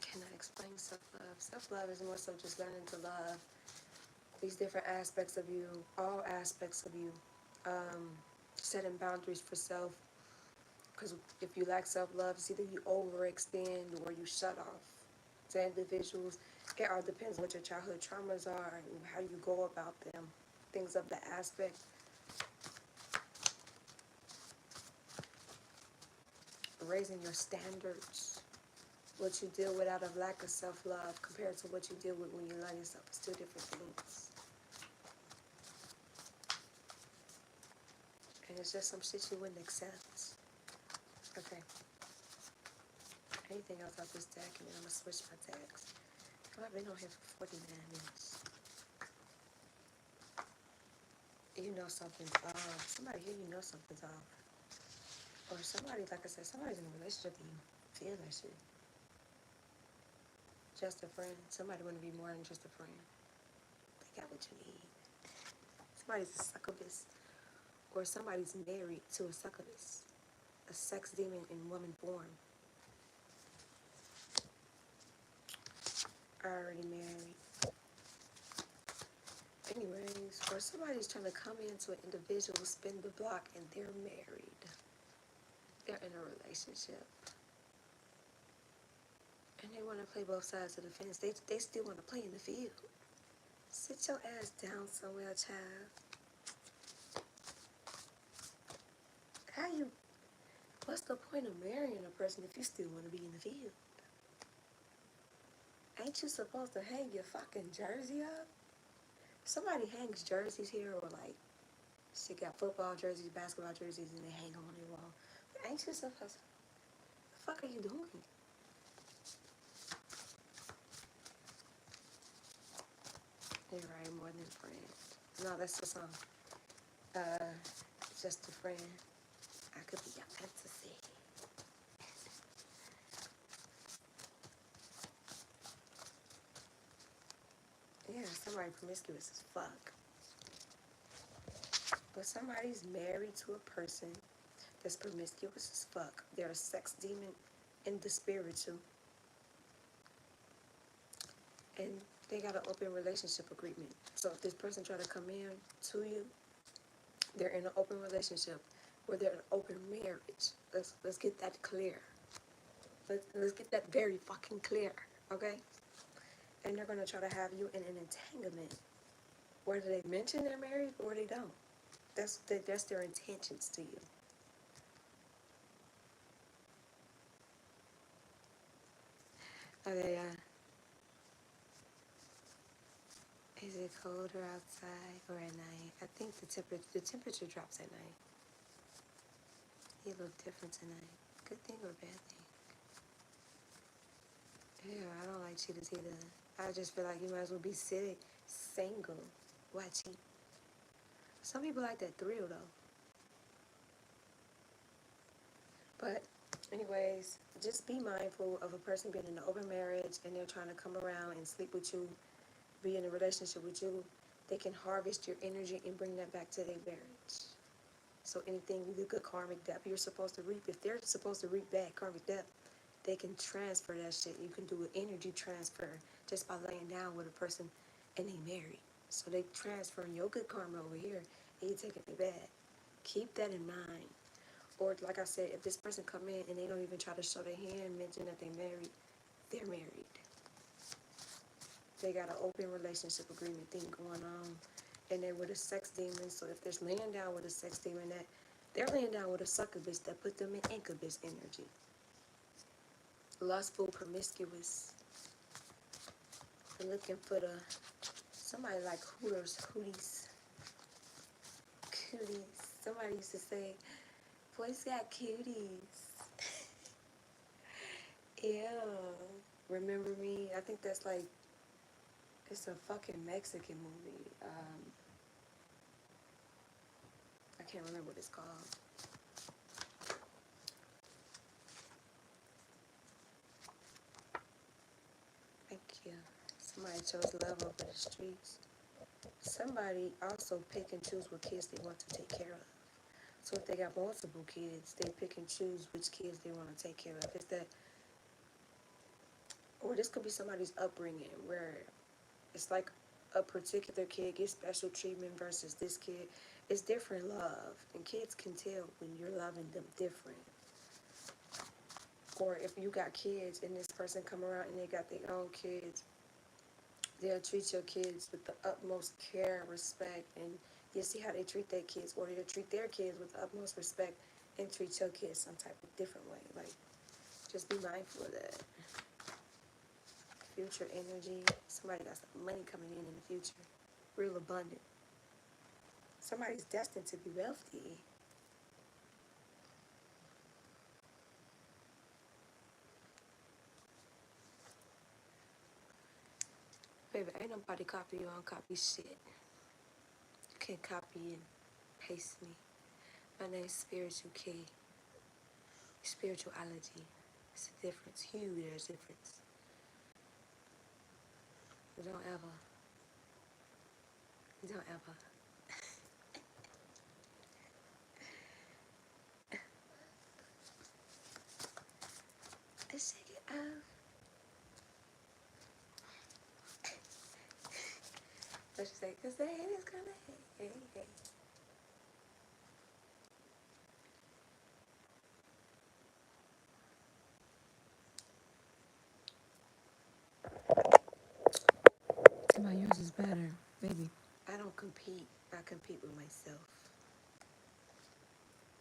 cannot explain self-love. Self-love is more so just learning to love these different aspects of you, all aspects of you. Setting boundaries for self. Because if you lack self-love, it's either you overextend or you shut off to individuals. It all depends what your childhood traumas are and how you go about them. Things of that aspect. Raising your standards. What you deal with out of lack of self-love compared to what you deal with when you love yourself. It's two different things. And it's just some shit you wouldn't accept. Okay. Anything else off this deck, and then I'm going to switch my decks. I've been on here for 49 minutes. You know something's off. Somebody here, you know something's off. Or somebody, like I said, somebody's in a relationship and you feel that shit. Just a friend. Somebody want to be more than just a friend. They got what you need. Somebody's a succubus. Or somebody's married to a succubus. A sex demon in woman form. Already married. Anyways, or somebody's trying to come into an individual, spin the block, and they're married. They're in a relationship. And they want to play both sides of the fence. They still want to play in the field. Sit your ass down somewhere, child. What's the point of marrying a person if you still want to be in the field? Ain't you supposed to hang your fucking jersey up? Somebody hangs jerseys here, or like, shit, got football jerseys, basketball jerseys, and they hang them on their wall. But ain't you supposed to? The fuck are you doing? You're right, more than a friend. No, that's the song. Just a friend. I could be your fantasy. Yeah, somebody promiscuous as fuck. But somebody's married to a person that's promiscuous as fuck. They're a sex demon in the spiritual. And they got an open relationship agreement. So if this person try to come in to you, they're in an open relationship, or they're in an open marriage. Let's get that clear. Let's get that very fucking clear, okay? And they're gonna try to have you in an entanglement, whether they mention they're married or they don't. That's their intentions to you. Okay, is it colder outside or at night? I think the temperature drops at night. You look different tonight. Good thing or bad thing? Yeah, I don't like cheaters either. I just feel like you might as well be sitting single, watching. Some people like that thrill though. But anyways, just be mindful of a person being in an open marriage and they're trying to come around and sleep with you, be in a relationship with you. They can harvest your energy and bring that back to their marriage. So anything with a good karmic debt you're supposed to reap, if they're supposed to reap back karmic debt, they can transfer that shit. You can do an energy transfer just by laying down with a person and they married. So they transferring your good karma over here and you taking it back. Keep that in mind. Or like I said, if this person come in and they don't even try to show their hand, mention that they're married. They got an open relationship agreement thing going on. And they're with a sex demon. So if there's laying down with a sex demon, that they're laying down with a succubus that put them in incubus energy. Lustful, promiscuous. They're looking for somebody like hooties. Somebody used to say, boys got cuties. Ew. Remember Me? I think that's like, it's a fucking Mexican movie. I can't remember what it's called. Thank you. Somebody chose love over the streets. Somebody also pick and choose what kids they want to take care of. So if they got multiple kids, they pick and choose which kids they want to take care of. It's that, or this could be somebody's upbringing where it's like a particular kid gets special treatment versus this kid. It's different love, and kids can tell when you're loving them different. Or if you got kids and this person come around and they got their own kids, they'll treat your kids with the utmost care, respect, and you see how they treat their kids, or they'll treat their kids with the utmost respect and treat your kids some type of different way. Like, just be mindful of that. Future energy. Somebody got some money coming in the future. Real abundant. Somebody's destined to be wealthy. Baby, ain't nobody copy you, I don't copy shit. You can't copy and paste me. My name's SpiritualKeyyyy. Spirituality. It's a difference. Huge, there's a difference. Don't ever. Shake it off. What she say? Cause the hate is gonna hate. Somebody yours is better, baby. I don't compete. I compete with myself.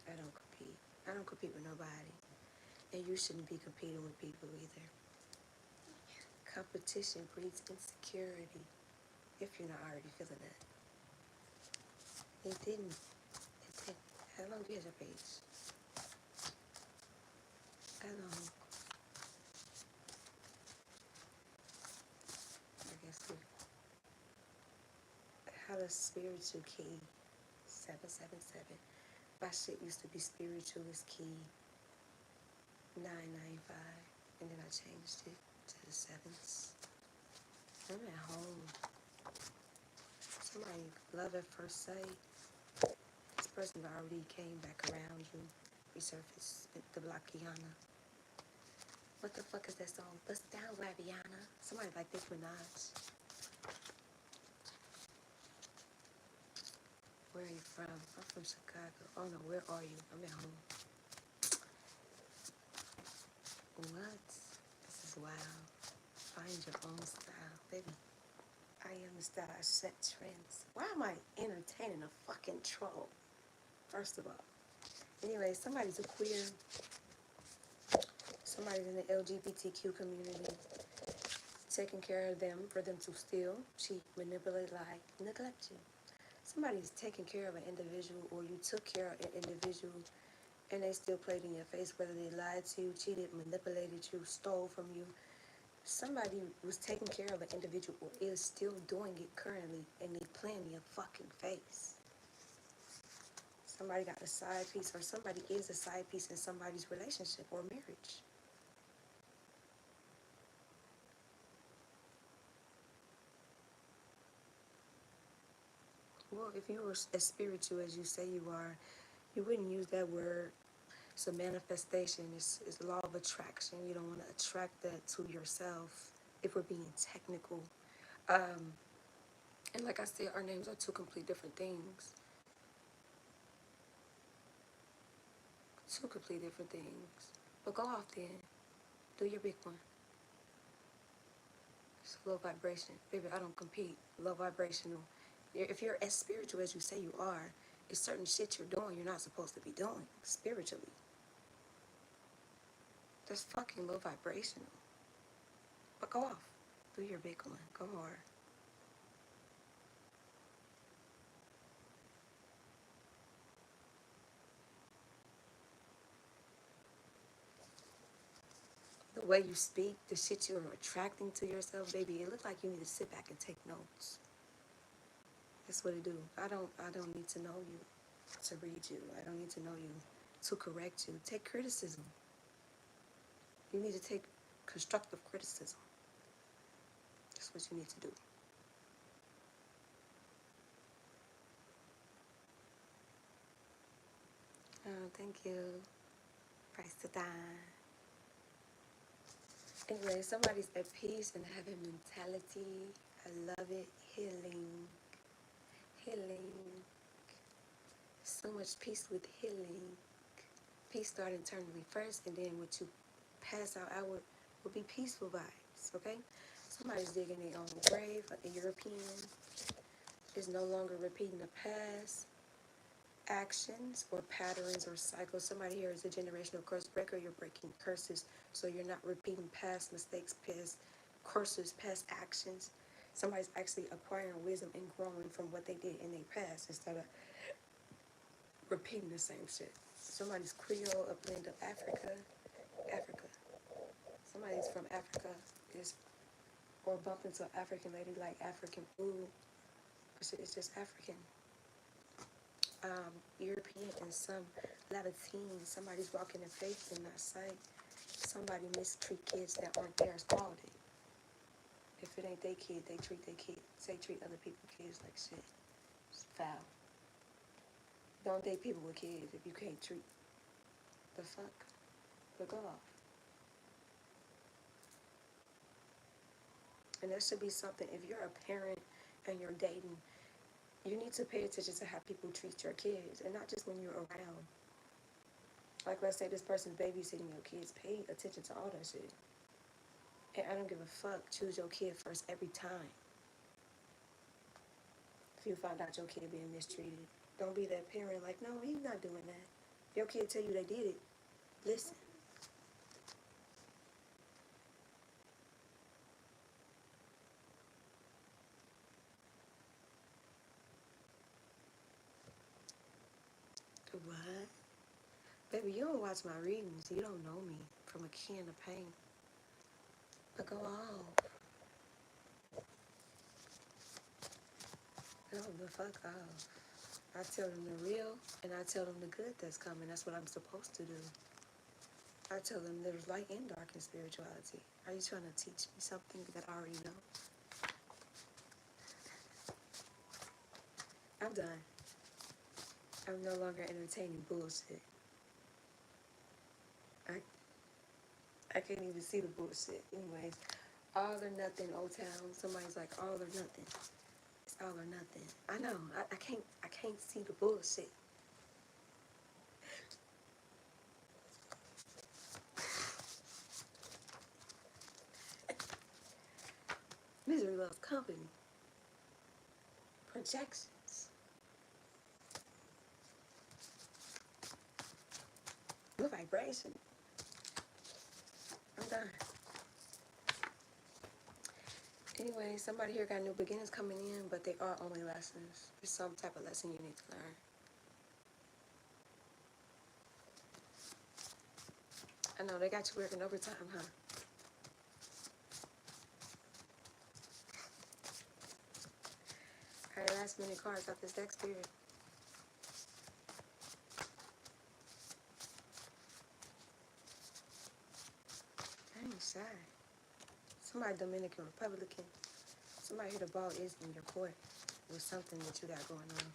I don't compete. I don't compete with nobody. And you shouldn't be competing with people either. Competition breeds insecurity, if you're not already feeling that. It didn't. It didn't. How long is your page? How long? I guess we. How to spiritual key 777. My shit used to be spiritualist key 995, and then I changed it to the sevens. I'm at home. Somebody love at first sight. This person already came back around you. Resurfaced the blockages. What the fuck is that song? Bust down, Raviana. Somebody like Nicki Minaj. Where are you from? I'm from Chicago. Oh no, where are you? I'm at home. What? This is wild. Find your own style, baby. I am the style. I set trends. Why am I entertaining a fucking troll? First of all. Anyway, somebody's a queer. Somebody's in the LGBTQ community. Taking care of them for them to steal, cheat, manipulate, lie, neglect you. Somebody's taking care of an individual, or you took care of an individual and they still played in your face, whether they lied to you, cheated, manipulated you, stole from you. Somebody was taking care of an individual or is still doing it currently, and they playing in your fucking face. Somebody got a side piece, or somebody is a side piece in somebody's relationship or marriage. Well, if you were as spiritual as you say you are, you wouldn't use that word. It's a manifestation. It's a law of attraction. You don't want to attract that to yourself if we're being technical. And like I said, our names are two complete different things. Two complete different things. But go off then. Do your big one. It's low vibration. Baby, I don't compete. Low vibrational. If you're as spiritual as you say you are, it's certain shit you're doing you're not supposed to be doing spiritually. That's fucking low vibrational. But go off. Do your big one. Go hard. The way you speak, the shit you're attracting to yourself, baby, it looks like you need to sit back and take notes. That's what it do. I don't need to know you to read you. I don't need to know you to correct you. Take criticism. You need to take constructive criticism. That's what you need to do. Oh, thank you. Price to die. Anyway, somebody's at peace and having mentality. I love it. Healing. Healing. So much peace with healing. Peace start internally first, and then what you pass out outward will be peaceful vibes, okay? Somebody's digging their own grave, like the European is no longer repeating the past actions or patterns or cycles. Somebody here is a generational curse breaker. You're breaking curses, so you're not repeating past mistakes, past curses, past actions. Somebody's actually acquiring wisdom and growing from what they did in their past instead of repeating the same shit. Somebody's Creole, a blend of Africa. Somebody's from Africa or bump into an African lady like African food. It's just African. European and some Latin. Somebody's walking in faith and not sight. Somebody mistreat kids that aren't theirs quality. If it ain't their kid, they treat their kid. They treat other people's kids like shit. It's foul. Don't date people with kids if you can't treat the fuck. But go off. And that should be something, if you're a parent and you're dating, you need to pay attention to how people treat your kids, and not just when you're around. Like, let's say this person's babysitting your kids. Pay attention to all that shit. And I don't give a fuck. Choose your kid first every time. If you find out your kid being mistreated, don't be that parent like, no, he's not doing that. If your kid tell you they did it, listen. Baby, you don't watch my readings. You don't know me from a can of pain. But go off. Go the fuck off. I tell them the real, and I tell them the good that's coming. That's what I'm supposed to do. I tell them there's light and dark in spirituality. Are you trying to teach me something that I already know? I'm done. I'm no longer entertaining bullshit. I can't even see the bullshit. Anyways, all or nothing, Old Town. Somebody's like all or nothing. It's all or nothing. I know. I can't see the bullshit. Misery loves company. Projections. Your vibration. I'm done. Anyway, somebody here got new beginnings coming in, but they are only lessons. There's some type of lesson you need to learn. I know, they got you working overtime, huh? Alright, last minute cards off this deck, Spirit. I ain't shy. Somebody Dominican Republican. Somebody here, the ball is in your court with something that you got going on.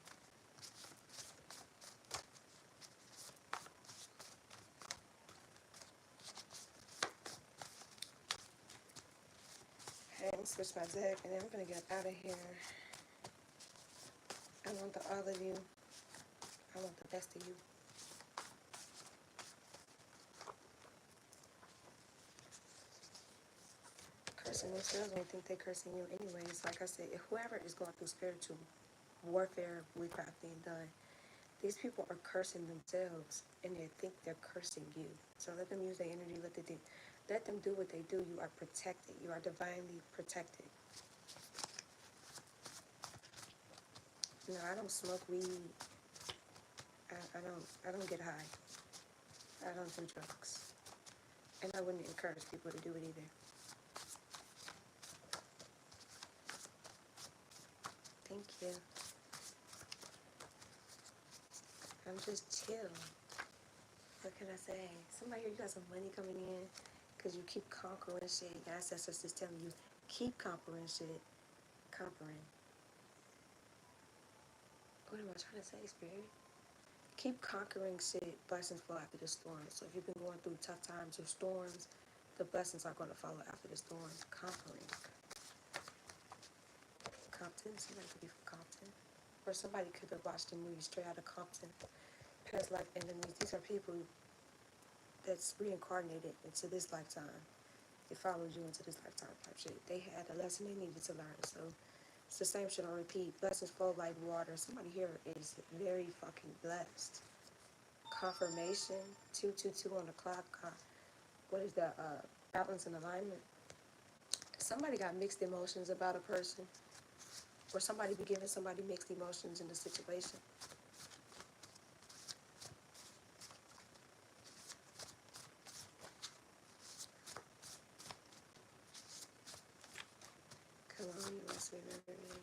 Okay, let me switch my deck and then I'm gonna get out of here. I want all of you. I want the best of you. Cursing themselves when they think they're cursing you anyways. Like I said, if whoever is going through spiritual warfare, witchcraft being done, these people are cursing themselves and they think they're cursing you. So let them use their energy, let them do what they do. You are protected. You are divinely protected. No, I don't smoke weed. I don't get high. I don't do drugs. And I wouldn't encourage people to do it either. Thank you. I'm just chill. What can I say? Somebody here, you got some money coming in because you keep conquering shit. Your ancestors just telling you, keep conquering shit. Conquering. What am I trying to say, Spirit? Keep conquering shit. Blessings flow after the storm. So if you've been going through tough times or storms, the blessings are going to follow after the storm. Conquering. Compton. Somebody could be from Compton. Or somebody could have watched the movie straight out of Compton. Past life enemies. These are people that's reincarnated into this lifetime. It follows you into this lifetime type shit. They had a lesson they needed to learn. So it's the same shit on repeat. Blessings flow like water. Somebody here is very fucking blessed. Confirmation. 222 on the clock. What is that? Balance and alignment. Somebody got mixed emotions about a person. Or somebody be giving somebody mixed emotions in the situation. Come on, you must remember me.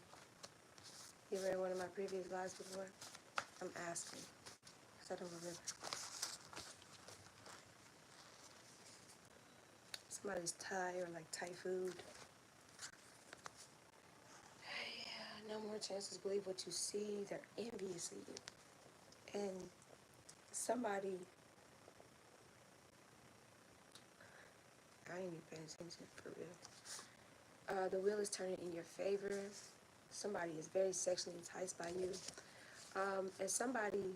You read one of my previous lives before? I'm asking. Because I don't remember. Somebody's Thai or like Thai food. Yeah, no more chances. Believe what you see. They're envious of you. And somebody, I ain't even paying attention for real. The wheel is turning in your favor. Somebody is very sexually enticed by you. And somebody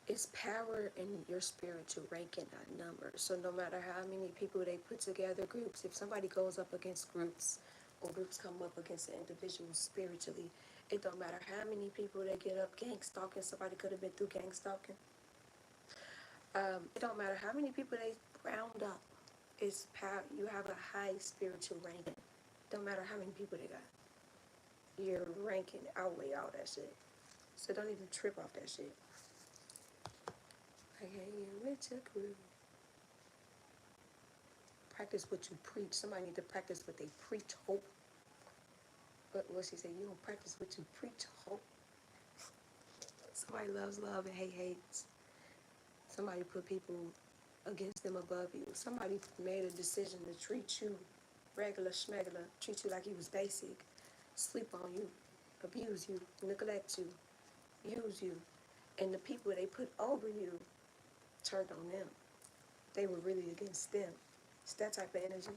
is power in your spiritual rank and not numbers. So no matter how many people they put together, groups, if somebody goes up against groups, or groups come up against an individual spiritually, it don't matter how many people they get up gang stalking. Somebody could have been through gang stalking. It don't matter how many people they round up. It's power. You have a high spiritual ranking. Don't matter how many people they got. Your ranking outweigh all that shit. So don't even trip off that shit. Like hanging with your crew. Practice what you preach. Somebody need to practice what they preach. Hope. But what she said, you don't practice what you preach. Hope. Somebody loves love and hates. Somebody put people against them above you. Somebody made a decision to treat you regular schmegular, treat you like you was basic, sleep on you, abuse you, neglect you, use you. And the people they put over you turned on them. They were really against them. It's that type of energy.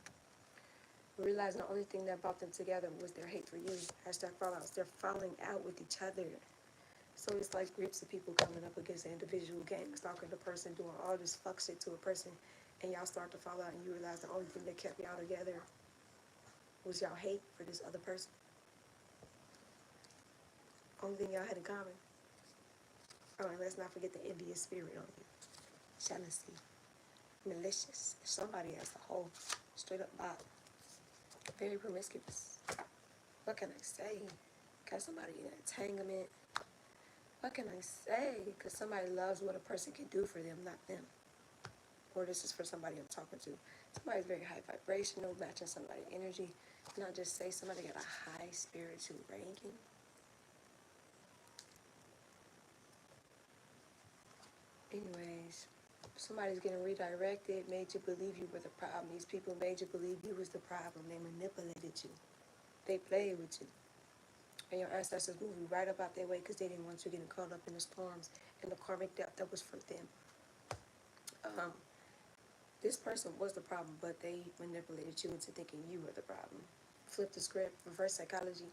Realize the only thing that brought them together was their hate for you. Hashtag fallouts. They're falling out with each other. So it's like groups of people coming up against an individual, gang stalking the person, doing all this fuck shit to a person, and y'all start to fall out and you realize the only thing that kept y'all together was y'all hate for this other person. Only thing y'all had in common. Oh, and let's not forget the envious spirit on you. Jealousy. Malicious. If somebody has a whole straight up bot. Very promiscuous. What can I say? Got somebody in an entanglement. What can I say? Because somebody loves what a person can do for them, not them. Or this is for somebody I'm talking to. Somebody's very high vibrational, matching somebody's energy. Not just say somebody got a high spiritual ranking. Anyways, somebody's getting redirected, made you believe you were the problem. These people made you believe you was the problem. They manipulated you. They played with you. And your ancestors moved you right up out their way because they didn't want you getting caught up in the storms and the karmic debt that was for them. This person was the problem, but they manipulated you into thinking you were the problem. Flip the script, reverse psychology,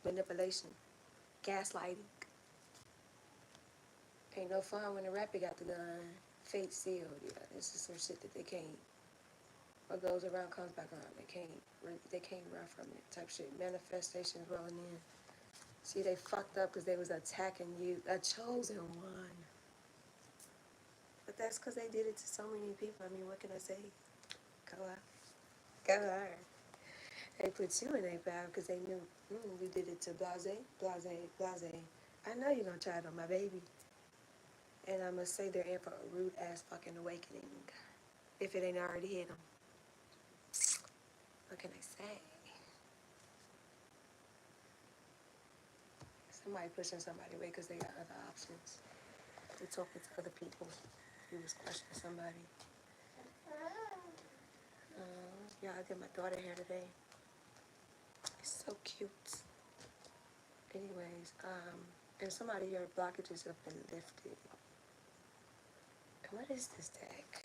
manipulation, gaslighting. Ain't no fun when the rapper got the gun. Fate sealed. Yeah, this is some shit that they can't. What goes around comes back around. They can't run from it. Type shit. Manifestations rolling in. See, they fucked up because they was attacking you, a chosen one. But that's because they did it to so many people. I mean, what can I say? Go out. Go out. They put you in their power because they knew, we did it to blase, blase, blase. I know you're going to try it on my baby. And I must say they're in for a rude ass fucking awakening. If it ain't already hit them. What can I say? Somebody pushing somebody away because they got other options. They're talking to other people. You was questioning somebody. Yeah, I did my daughter hair today. It's so cute. Anyways, and somebody your blockages have been lifted. And what is this deck?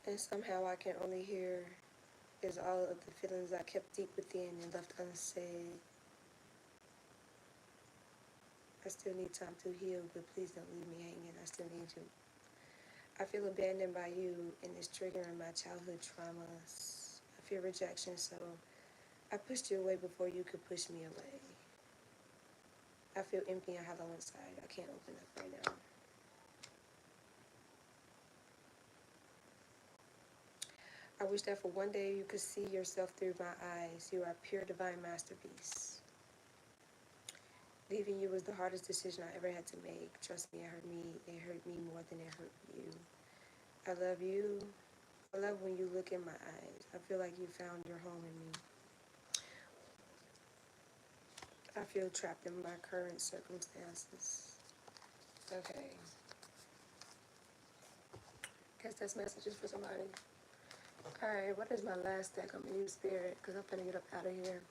And somehow I can only hear is all of the feelings I kept deep within and left unsaid. I still need time to heal, but please don't leave me hanging. I still need you. I feel abandoned by you, and it's triggering my childhood traumas. I feel rejection, so I pushed you away before you could push me away. I feel empty and hollow inside. I can't open up right now. I wish that for one day you could see yourself through my eyes. You are a pure divine masterpiece. Leaving you was the hardest decision I ever had to make. Trust me, it hurt me. It hurt me more than it hurt you. I love you. I love when you look in my eyes. I feel like you found your home in me. I feel trapped in my current circumstances. Okay. Guess that's messages for somebody. Alright, what is my last deck? I'm gonna use spirit because I'm gonna get up out of here.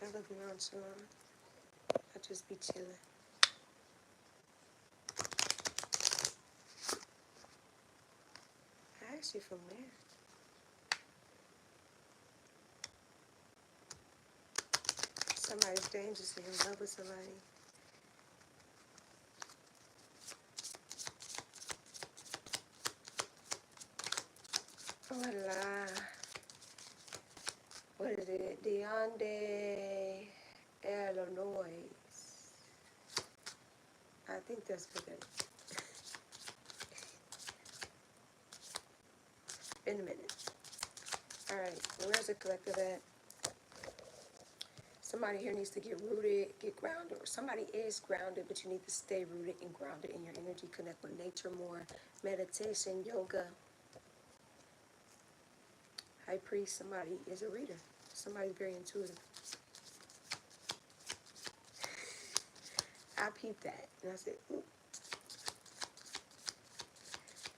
I look nonchalant. I just be chilling. I asked you from where? Somebody's dangerously in love with somebody. Voila. What is it? Deonde, Illinois. I think that's what it is. in a minute. Alright, where's the collective at? Somebody here needs to get rooted, get grounded, or somebody is grounded, but you need to stay rooted and grounded in your energy. Connect with nature more. Meditation, yoga. High priest, somebody is a reader. Somebody's very intuitive. I peeped that, and I said, ooh.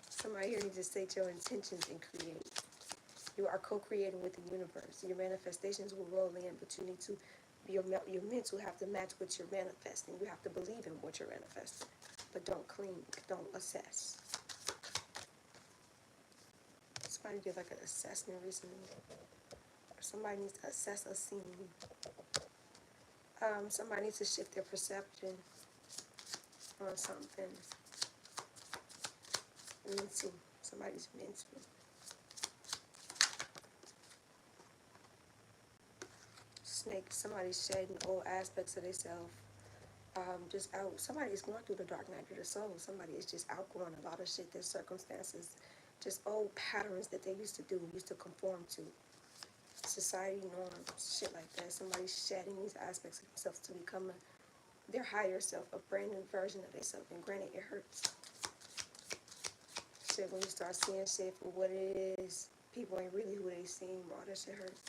Somebody here needs to state your intentions and create. You are co-creating with the universe. Your manifestations will roll in, but you need to, your mental have to match what you're manifesting. You have to believe in what you're manifesting, but don't cling, don't assess. Somebody did like an assessment recently. Or somebody needs to assess a scene. Somebody needs to shift their perception on something. Mental. Somebody's mental. Snake. Somebody's shedding old aspects of themselves. Just out. Somebody's going through the dark night of the soul. Somebody is just outgrowing a lot of shit. Their circumstances, just old patterns that they used to do, used to conform to. Society norms, shit like that. Somebody's shedding these aspects of themselves to become their higher self, a brand new version of themselves. And granted, it hurts. Shit, when you start seeing shit for what it is, people ain't really who they seem. All that shit hurts.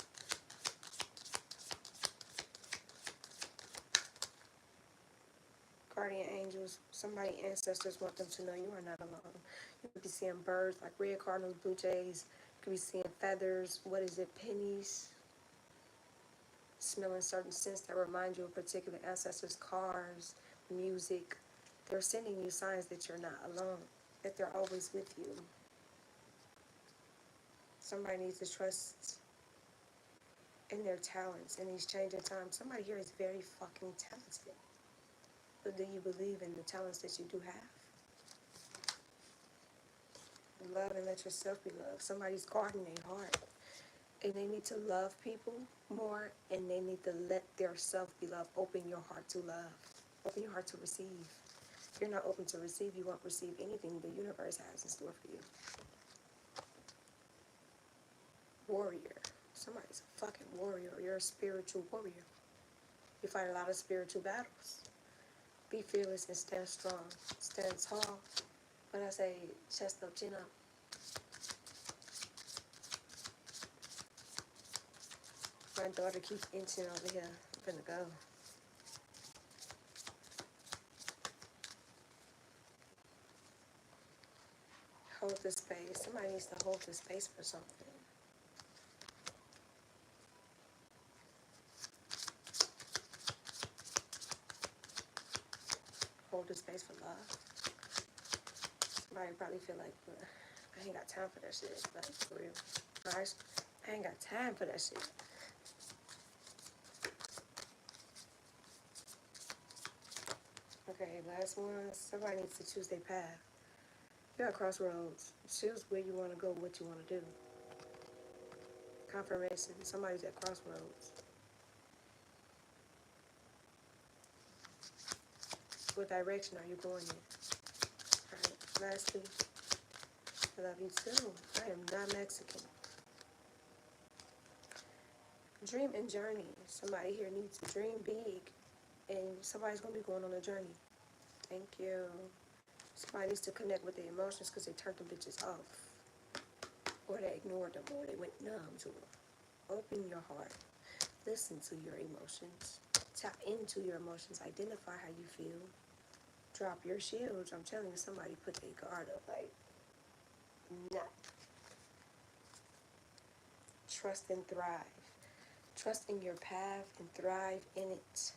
Guardian angels, somebody ancestors want them to know you are not alone. You could be seeing birds like red cardinals, blue jays. You could be seeing feathers. What is it? Pennies. Smelling certain scents that remind you of particular ancestors, cars, music. They're sending you signs that you're not alone, that they're always with you. Somebody needs to trust in their talents in these changing times. Somebody here is very fucking talented. But do you believe in the talents that you do have? Love and let yourself be loved. Somebody's guarding their heart. And they need to love people more, and they need to let their self be loved. Open your heart to love. Open your heart to receive. If you're not open to receive, you won't receive anything the universe has in store for you. Warrior. Somebody's a fucking warrior. You're a spiritual warrior. You fight a lot of spiritual battles. Be fearless and stand strong. Stand tall. When I say chest up, chin up. My daughter keeps inching over here. I'm finna go. Hold the space. Somebody needs to hold the space for something. Hold the space for love. Somebody probably feel like, well, I ain't got time for that shit. Like, for real. I ain't got time for that shit. Okay, last one. Somebody needs to choose their path. You're at crossroads. Choose where you want to go, what you want to do. Confirmation. Somebody's at crossroads. What direction are you going in? Alright, lastly, I love you too. I am not Mexican. Dream and journey. Somebody here needs to dream big, and somebody's going to be going on a journey. Thank you. Somebody needs to connect with their emotions because they turned them bitches off. Or they ignored them, or they went numb to them. Open your heart. Listen to your emotions. Tap into your emotions. Identify how you feel. Drop your shields. I'm telling you, somebody put their guard up like, nah. Trust and thrive. Trust in your path and thrive in it.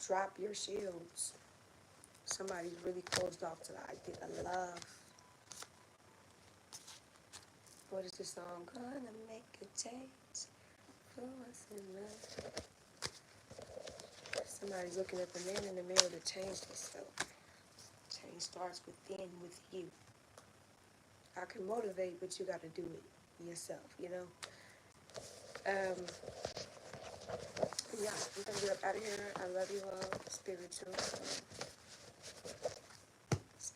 Drop your shields. Somebody's really closed off to the idea of love. What is this song? Gonna make a change for us in love. Somebody's looking at the man in the mirror to change themselves. Change starts within, with you. I can motivate, but you got to do it yourself, you know? Yeah, I'm going to get up out of here. I love you all. Spiritual.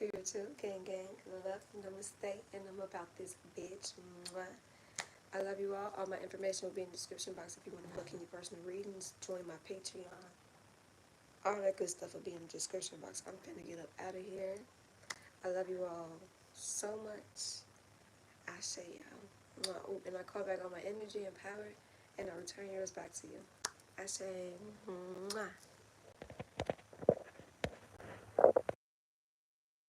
spiritual gang gang. Love, namaste, and I'm about this bitch. Mwah. I love you all. All my information will be in the description box if you want to book any personal readings. Join my Patreon. All that good stuff will be in the description box. I'm gonna get up out of here. I love you all so much. I say y'all. Oh, and I call back on my energy and power, and I return yours back to you. I say, mwah.